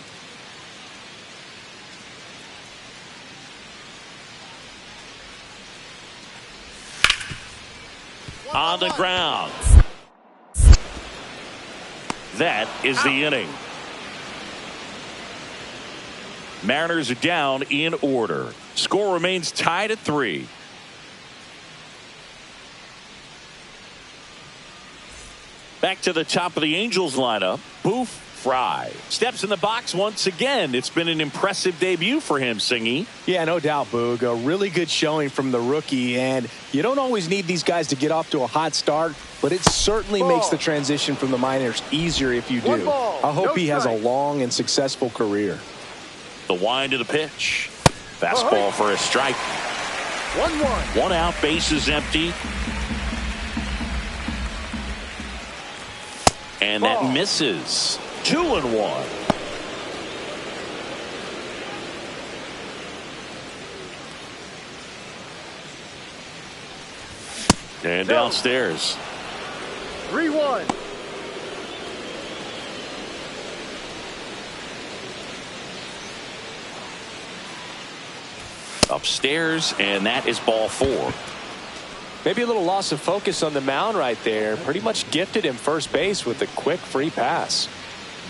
On the ground. That is the inning. Mariners are down in order. Score remains tied at 3. Back to the top of the Angels lineup. Boof, Frye steps in the box once again. It's been an impressive debut for him, Singy. Yeah, no doubt, Boog. A really good showing from the rookie, and you don't always need these guys to get off to a hot start, but it certainly makes the transition from the minors easier if you do. I hope he has a long and successful career. The wind of the pitch. Fastball for a strike. 1-1. One out, bases empty. And that misses. 2-1. And downstairs. 3-1. Upstairs, and that is ball 4. Maybe a little loss of focus on the mound right there. Pretty much gifted him first base with a quick free pass.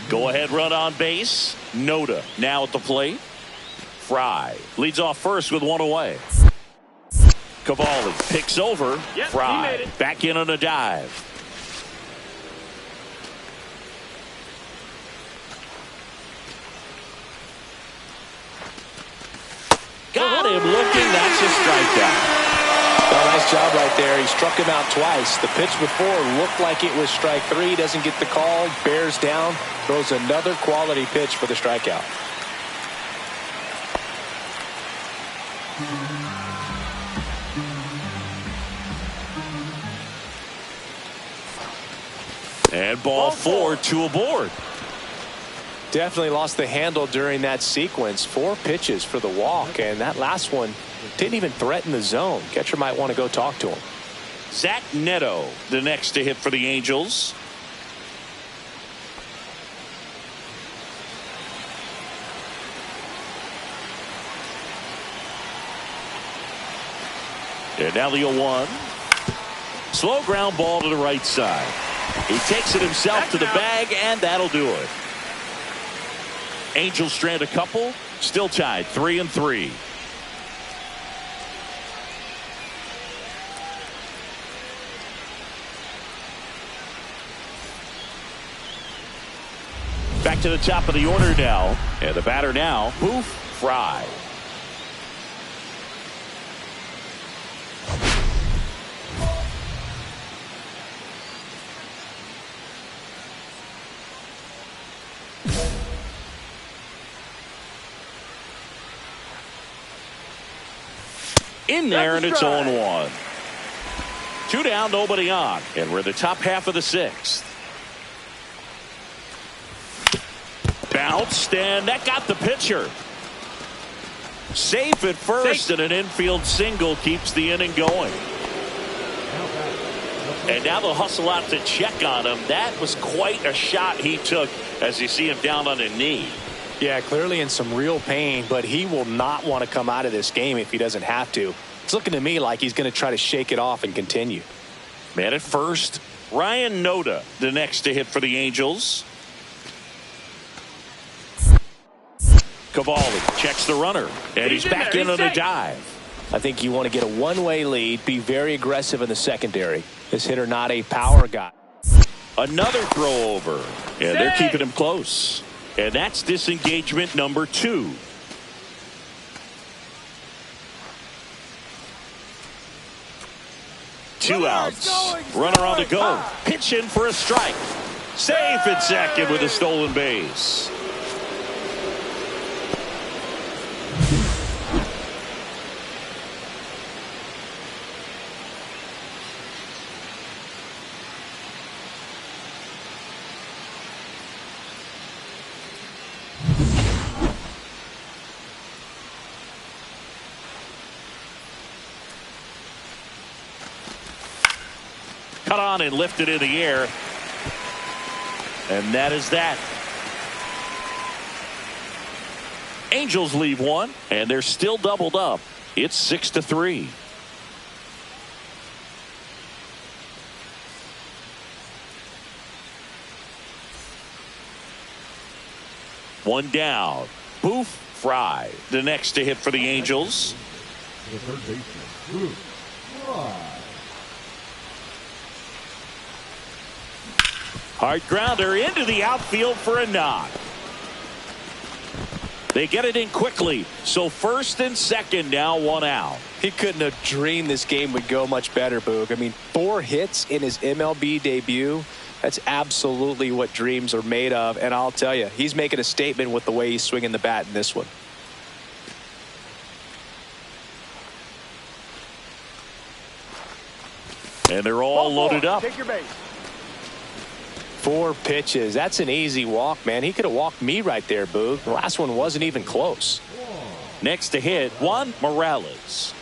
Go ahead run on base. Noda now at the plate. Frye leads off first with one away. Cavalli picks over. Frye back in on a dive. Got him looking. That's a strikeout. Well, nice job right there. He struck him out twice. The pitch before looked like it was strike 3. Doesn't get the call. Bears down. Throws another quality pitch for the strikeout. And ball 4, 2 aboard. Definitely lost the handle during that sequence. 4 pitches for the walk, and that last one didn't even threaten the zone. Catcher might want to go talk to him. Zach Neto, the next to hit for the Angels. And now the 0-1. Slow ground ball to the right side. He takes it himself to the bag, and that'll do it. Angels strand a couple, still tied 3-3. Back to the top of the order now, and the batter now, Boof, Frye. In there, and it's 0-1. 2 down, nobody on, and we're in the top half of the 6th. Bounced, and that got the pitcher. Safe at first, and an infield single keeps the inning going. And now they'll hustle out to check on him. That was quite a shot he took as you see him down on a knee. Yeah, clearly in some real pain, but he will not want to come out of this game if he doesn't have to. It's looking to me like he's going to try to shake it off and continue. Man at first, Ryan Noda, the next to hit for the Angels. Cavalli checks the runner, and he's back in on a dive. I think you want to get a one-way lead, be very aggressive in the secondary. This hitter not a power guy. Another throw over, and they're keeping him close. And that's disengagement number 2. Two outs. Runner on the go. Pitch in for a strike. Safe at second with a stolen base. Cut on and lifted in the air. And that is that. Angels leave one, and they're still doubled up. It's 6-3. One down. Boof, Frye, the next to hit for the Angels. The third baseman, Boof, Frye. Hard grounder into the outfield for a knock. They get it in quickly. So first and second, now 1 out. He couldn't have dreamed this game would go much better, Boog. I mean, 4 hits in his MLB debut. That's absolutely what dreams are made of. And I'll tell you, he's making a statement with the way he's swinging the bat in this one. And they're all loaded up. Take your base. 4 pitches. That's an easy walk, man. He could have walked me right there, Boog. The last one wasn't even close. Next to hit, Juan Morales.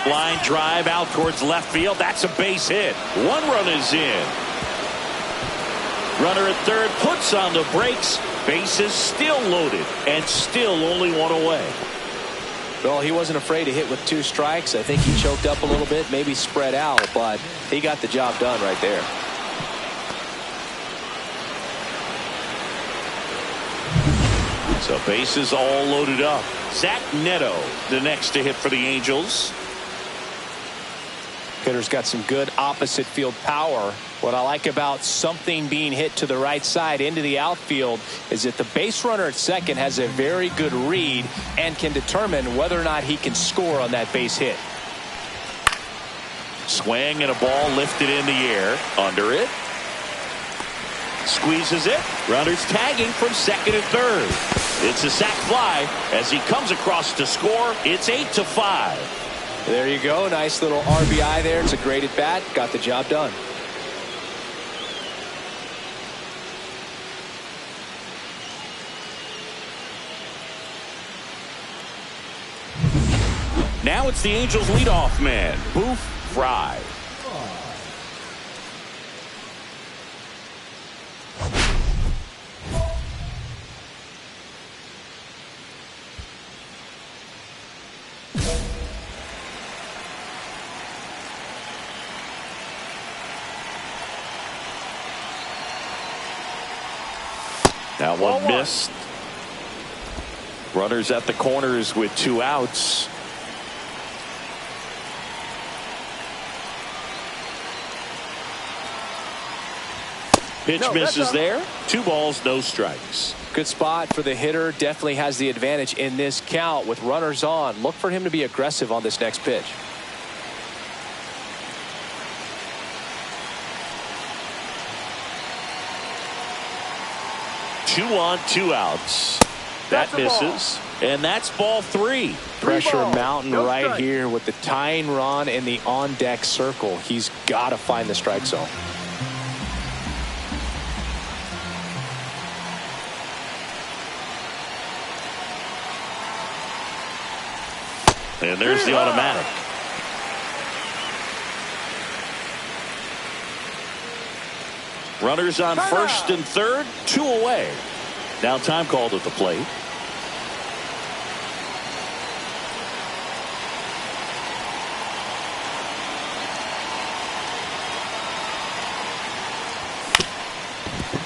Line drive out towards left field. That's a base hit. 1 run is in. Runner at third puts on the brakes. Bases still loaded and still only 1 away. Well, he wasn't afraid to hit with 2 strikes. I think he choked up a little bit, maybe spread out, but he got the job done right there. So bases all loaded up. Zach Neto, the next to hit for the Angels. Hitter's got some good opposite field power. What I like about something being hit to the right side into the outfield is that the base runner at second has a very good read and can determine whether or not he can score on that base hit. Swing and a ball lifted in the air. Under it. Squeezes it. Runners tagging from second and third. It's a sac fly as he comes across to score. It's 8-5. There you go. Nice little RBI there. It's a great at bat. Got the job done. Now it's the Angels leadoff man, Boof, Frye. That one missed. Runners at the corners with 2 outs. Pitch misses there. 2 balls, no strikes. Good spot for the hitter. Definitely has the advantage in this count with runners on. Look for him to be aggressive on this next pitch. Two on, 2 outs. That misses. And that's ball 3. Pressure mountain right here with the tying run in the on-deck circle. He's got to find the strike zone. And there's the automatic. Runners on first and third, 2 away. Now time called at the plate.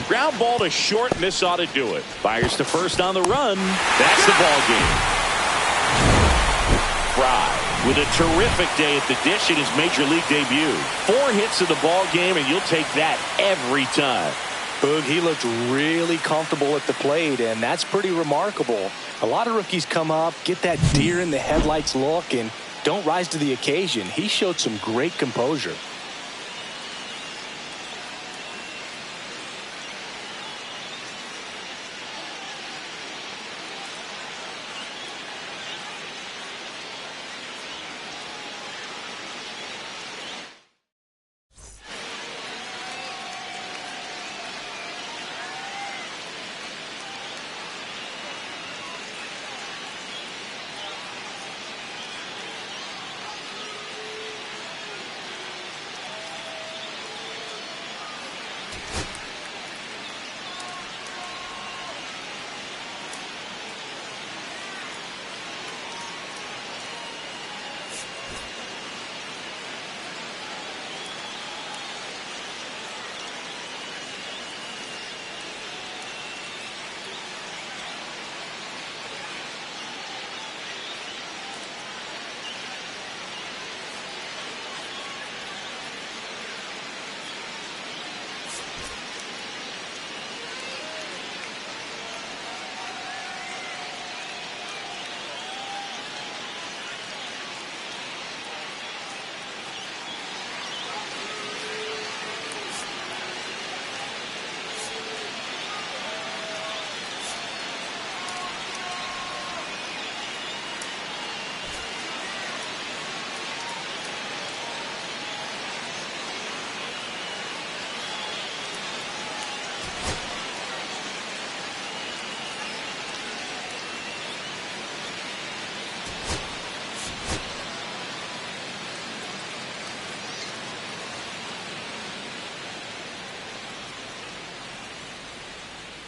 Ground ball to short, and this ought to do it. Fires to first on the run. That's the ball game. Frye with a terrific day at the dish in his major league debut. 4 hits in the ball game, and you'll take that every time. Boog, he looked really comfortable at the plate, and that's pretty remarkable. A lot of rookies come up, get that deer in the headlights look, and don't rise to the occasion. He showed some great composure.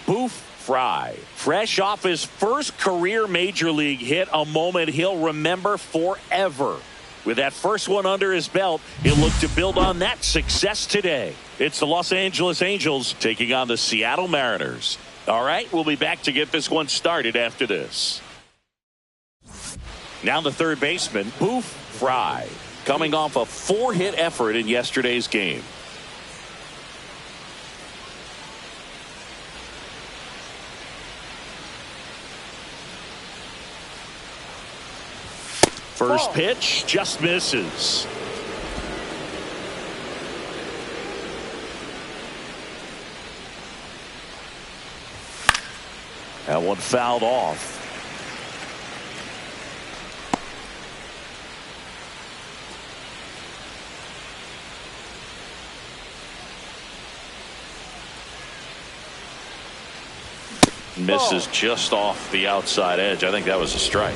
Boof Frye, fresh off his first career major league hit, a moment he'll remember forever. With that first one under his belt, he'll look to build on that success today. It's the Los Angeles Angels taking on the Seattle Mariners. All right, we'll be back to get this one started after this. Now the third baseman, Boof Frye, coming off a 4-hit effort in yesterday's game. First pitch just misses. That one fouled off. Misses just off the outside edge. I think that was a strike.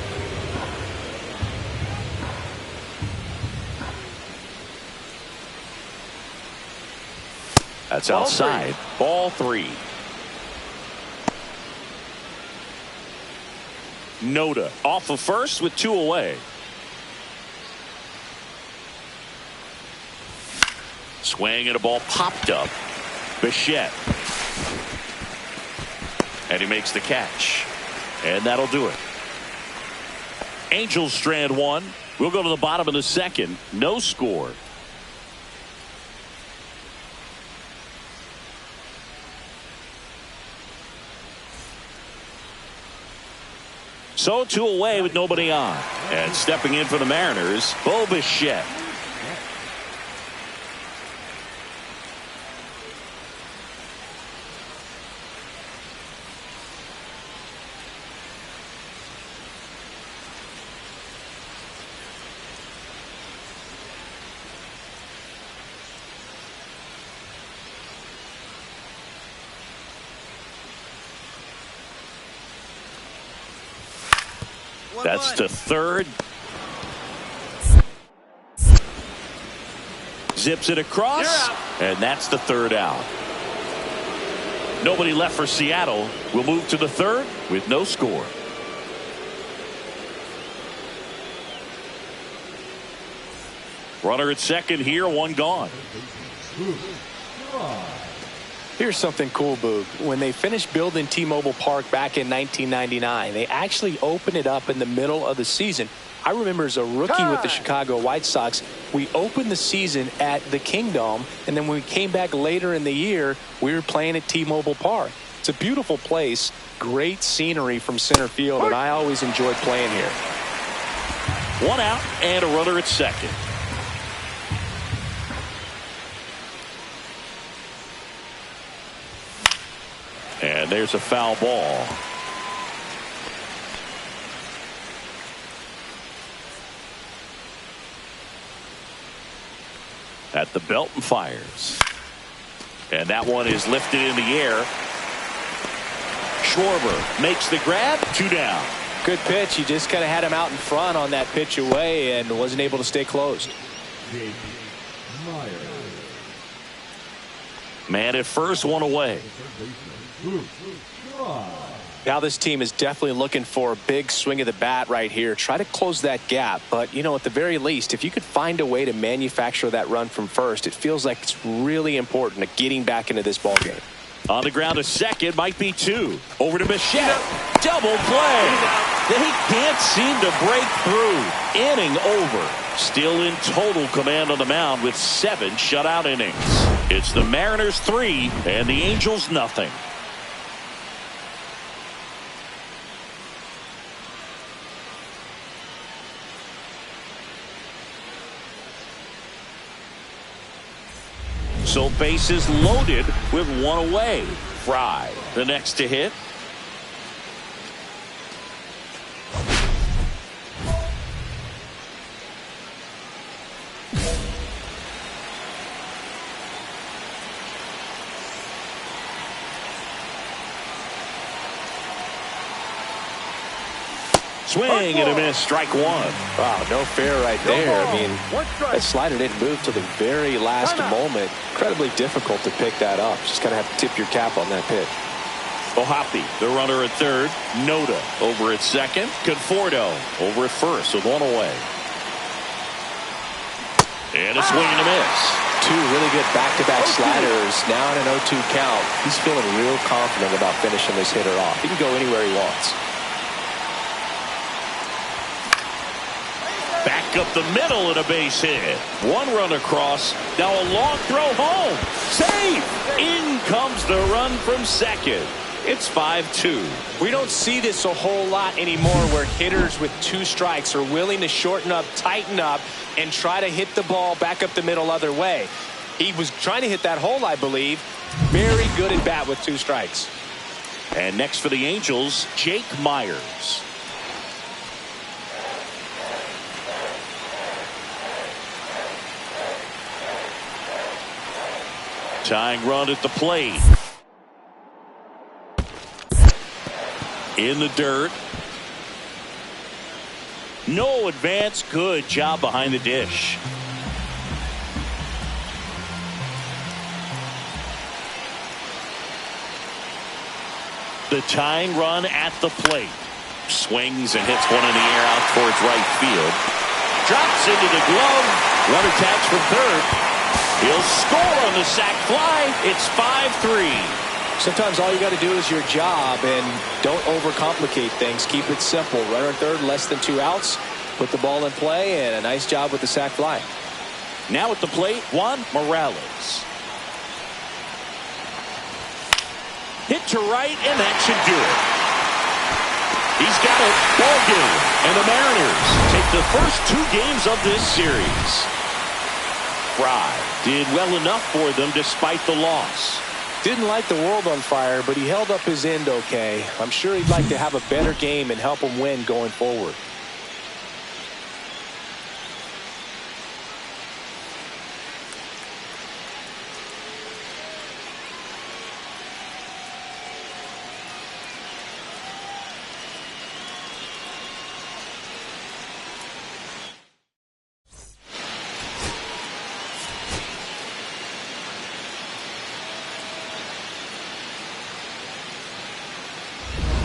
That's outside. Ball three. Noda off of first with 2 away. Swing and a ball popped up. Bichette. And he makes the catch. And that'll do it. Angels strand one. We'll go to the bottom of the second. No score. So 2 away with nobody on. And stepping in for the Mariners, Bichette. That's the third. Zips it across, and that's the third out. Nobody left for Seattle. We'll move to the third with no score. Runner at second here, one gone. Here's something cool, Boog. When they finished building T-Mobile Park back in 1999, they actually opened it up in the middle of the season. I remember as a rookie with the Chicago White Sox, we opened the season at the Kingdome, and then when we came back later in the year, we were playing at T-Mobile Park. It's a beautiful place, great scenery from center field, and I always enjoyed playing here. One out and a runner at second. And there's a foul ball. At the belt and fires. And that one is lifted in the air. Schwarber makes the grab. 2 down. Good pitch. He just kind of had him out in front on that pitch away and wasn't able to stay closed. Man at first, 1 away. Now this team is definitely looking for a big swing of the bat right here. Try to close that gap. But, you know, at the very least, if you could find a way to manufacture that run from first, it feels like it's really important to getting back into this ball game. On the ground to second, might be 2. Over to Bichette. Double play. They can't seem to break through. Inning over. Still in total command on the mound with 7 shutout innings. It's the Mariners 3 and the Angels nothing. So bases loaded with 1 away. Frye, the next to hit. Swing and a miss, strike 1. Wow, no fair right there. I mean, that slider didn't move till the very last moment. Incredibly difficult to pick that up. Just kind of have to tip your cap on that pitch. Ohapi, the runner at third. Noda over at second. Conforto over at first with one away. And a swing and a miss. Two really good back-to-back sliders. Now in an 0-2 count. He's feeling real confident about finishing this hitter off. He can go anywhere he wants. Back up the middle and a base hit. One run across. Now a long throw home. Save! In comes the run from second. It's 5-2. We don't see this a whole lot anymore where hitters with 2 strikes are willing to shorten up, tighten up, and try to hit the ball back up the middle other way. He was trying to hit that hole, I believe. Very good at bat with 2 strikes. And next for the Angels, Jake Myers. Tying run at the plate. In the dirt. No advance. Good job behind the dish. The tying run at the plate. Swings and hits one in the air out towards right field. Drops into the glove. Runner tags from third. He'll score on the sac fly. It's 5-3. Sometimes all you got to do is your job and don't overcomplicate things. Keep it simple. Runner at third, less than 2 outs. Put the ball in play, and a nice job with the sac fly. Now at the plate, Juan Morales. Hit to right, and that should do it. He's got it. Ball game. And the Mariners take the first 2 games of this series. Frye did well enough for them despite the loss. Didn't light the world on fire, but he held up his end okay. I'm sure he'd like to have a better game and help him win going forward.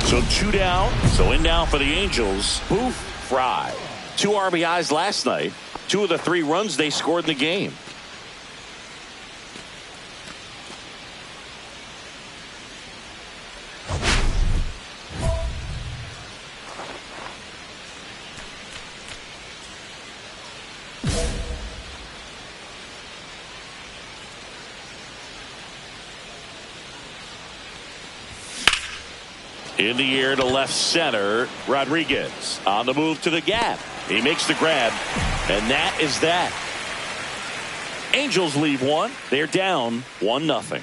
So 2 down. So in now for the Angels, Boof, Frye. 2 RBIs last night. 2 of the 3 runs they scored in the game. In the air to left center. Rodriguez on the move to the gap. He makes the grab. And that is that. Angels leave 1. They're down 1-0.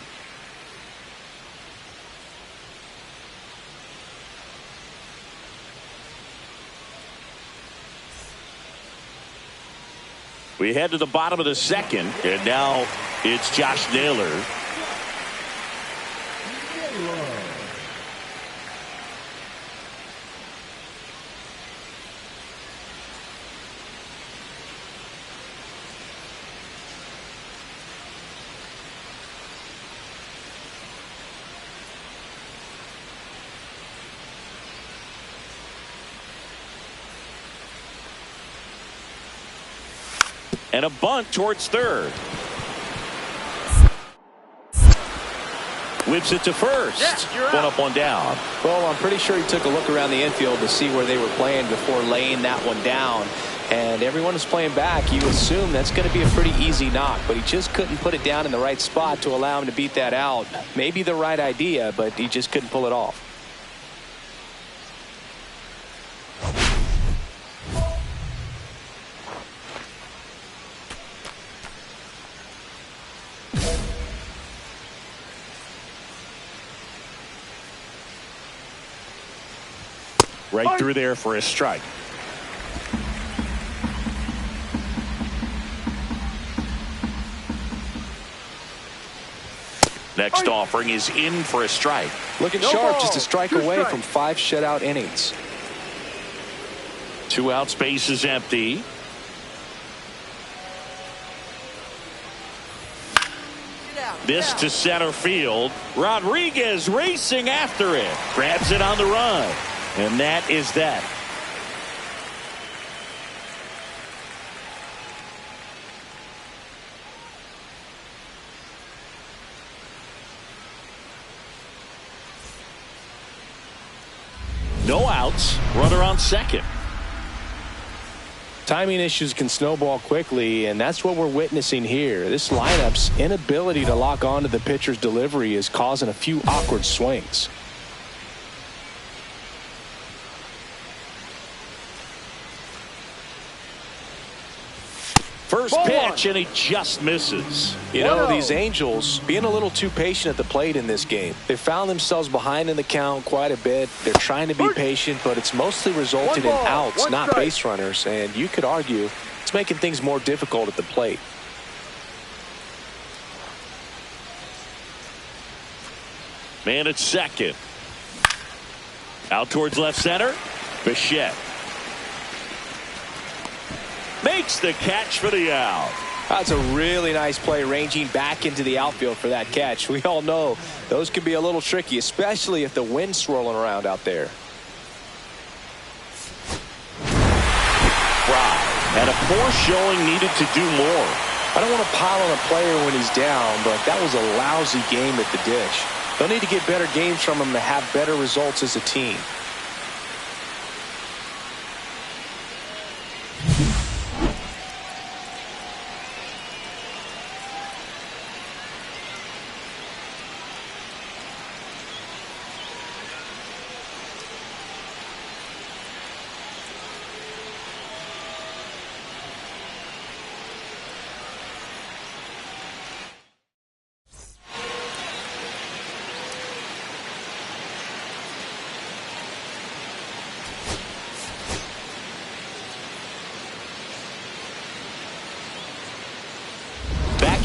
We head to the bottom of the second. And now it's Josh Naylor. And a bunt towards third. Whips it to first. Yeah, 1 up, 1 down. Well, I'm pretty sure he took a look around the infield to see where they were playing before laying that one down. And everyone is playing back. You assume that's going to be a pretty easy knock, but he just couldn't put it down in the right spot to allow him to beat that out. Maybe the right idea, but he just couldn't pull it off. Right through there for a strike. Next offering is in for a strike. Looking No sharp, ball. just a strike 2 away strikes. from 5 shutout innings. 2 out, space is empty. This to center field. Rodriguez racing after it. Grabs it on the run. And that is that. No outs. Runner on second. Timing issues can snowball quickly, and that's what we're witnessing here. This lineup's inability to lock onto the pitcher's delivery is causing a few awkward swings. First pitch, and he just misses. You know, these Angels being a little too patient at the plate in this game. They found themselves behind in the count quite a bit. They're trying to be patient, but it's mostly resulted in outs, not base runners. And you could argue it's making things more difficult at the plate. Man at second. Out towards left center. Bichette makes the catch for the out. That's a really nice play, ranging back into the outfield for that catch. We all know those can be a little tricky, especially if the wind's swirling around out there. Frye had a poor showing, needed to do more. I don't want to pile on a player when he's down, but that was a lousy game at the dish. They'll need to get better games from him to have better results as a team.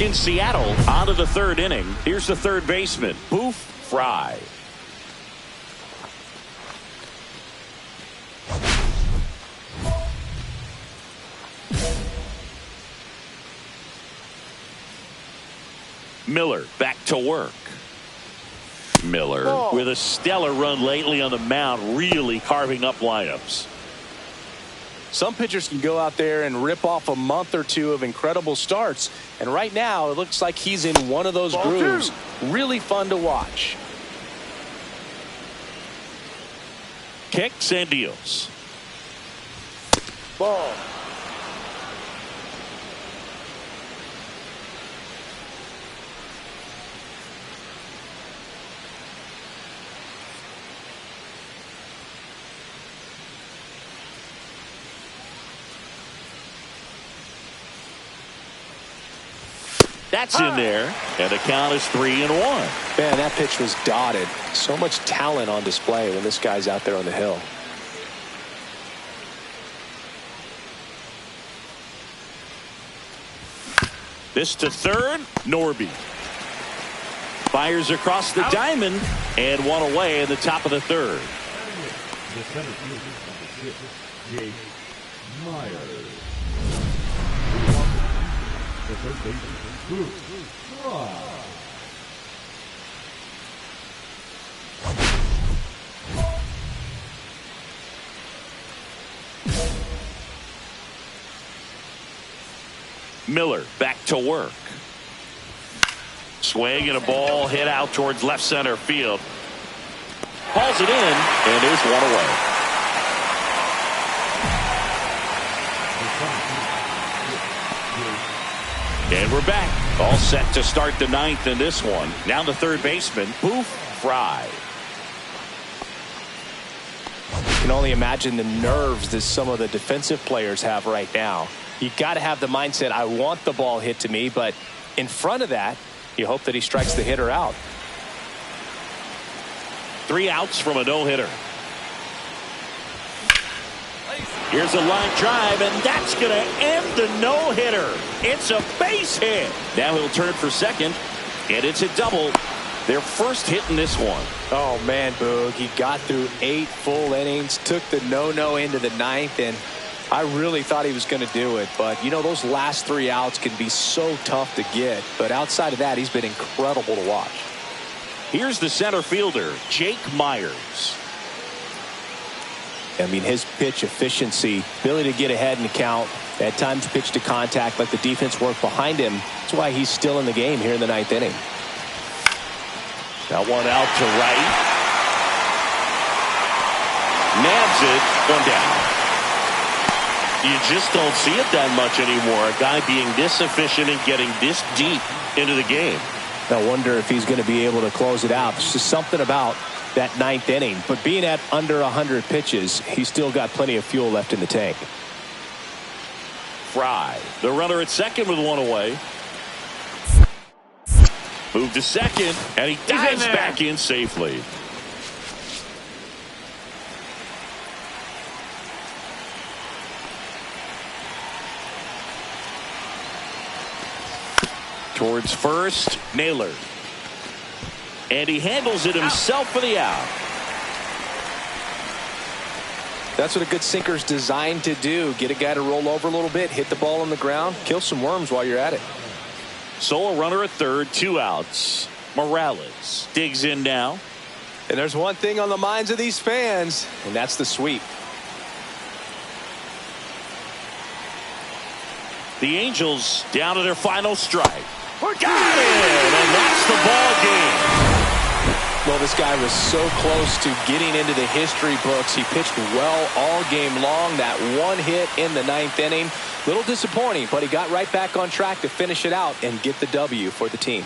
In Seattle, on to the third inning. Here's the third baseman, Boof, Frye. Miller back to work. Miller with a stellar run lately on the mound, really carving up lineups. Some pitchers can go out there and rip off a month or two of incredible starts. And right now, it looks like he's in one of those grooves. Really fun to watch. Kicks and deals. Ball. That's in there, and the count is 3-1. Man, that pitch was dotted. So much talent on display when this guy's out there on the hill. This to third, Norby. Fires across the diamond, and one away in the top of the third. The center fielder, number 6, Jake Myers. The third baseman, Boof, Frye. Miller back to work. Swing and a ball hit out towards left center field. Hauls it in, and there's one away. And we're back. All set to start the ninth in this one. Now the third baseman, Boof, Frye. You can only imagine the nerves that some of the defensive players have right now. You got to have the mindset, I want the ball hit to me, but in front of that, you hope that he strikes the hitter out. 3 outs from a no-hitter. Here's a line drive, and that's going to end the no-hitter. It's a base hit. Now he'll turn for second, and it's a double. Their first hit in this one. Oh, man, Boog. He got through 8 full innings, took the no-no into the ninth, and I really thought he was going to do it, but you know, those last 3 outs can be so tough to get. But outside of that, he's been incredible to watch. Here's the center fielder, Jake Myers. I mean, his pitch efficiency, ability to get ahead in the count, at times pitch to contact, let the defense work behind him. That's why he's still in the game here in the 9th inning. That one out to right. Nabs it, one down. You just don't see it that much anymore. A guy being this efficient and getting this deep into the game. I wonder if he's going to be able to close it out. There's just something about that 9th inning. But being at under 100 pitches, he's still got plenty of fuel left in the tank. Frye, the runner at second with one away. Moved to second, and he dives back in safely. Towards first, Naylor. And he handles it himself for the out. That's what a good sinker's designed to do. Get a guy to roll over a little bit, hit the ball on the ground, kill some worms while you're at it. So a runner at third, 2 outs. Morales digs in now. And there's one thing on the minds of these fans, and that's the sweep. The Angels down to their final strike. Got it! And that's the ball game. Well, this guy was so close to getting into the history books. He pitched well all game long. That one hit in the 9th inning. Little disappointing, but he got right back on track to finish it out and get the W for the team.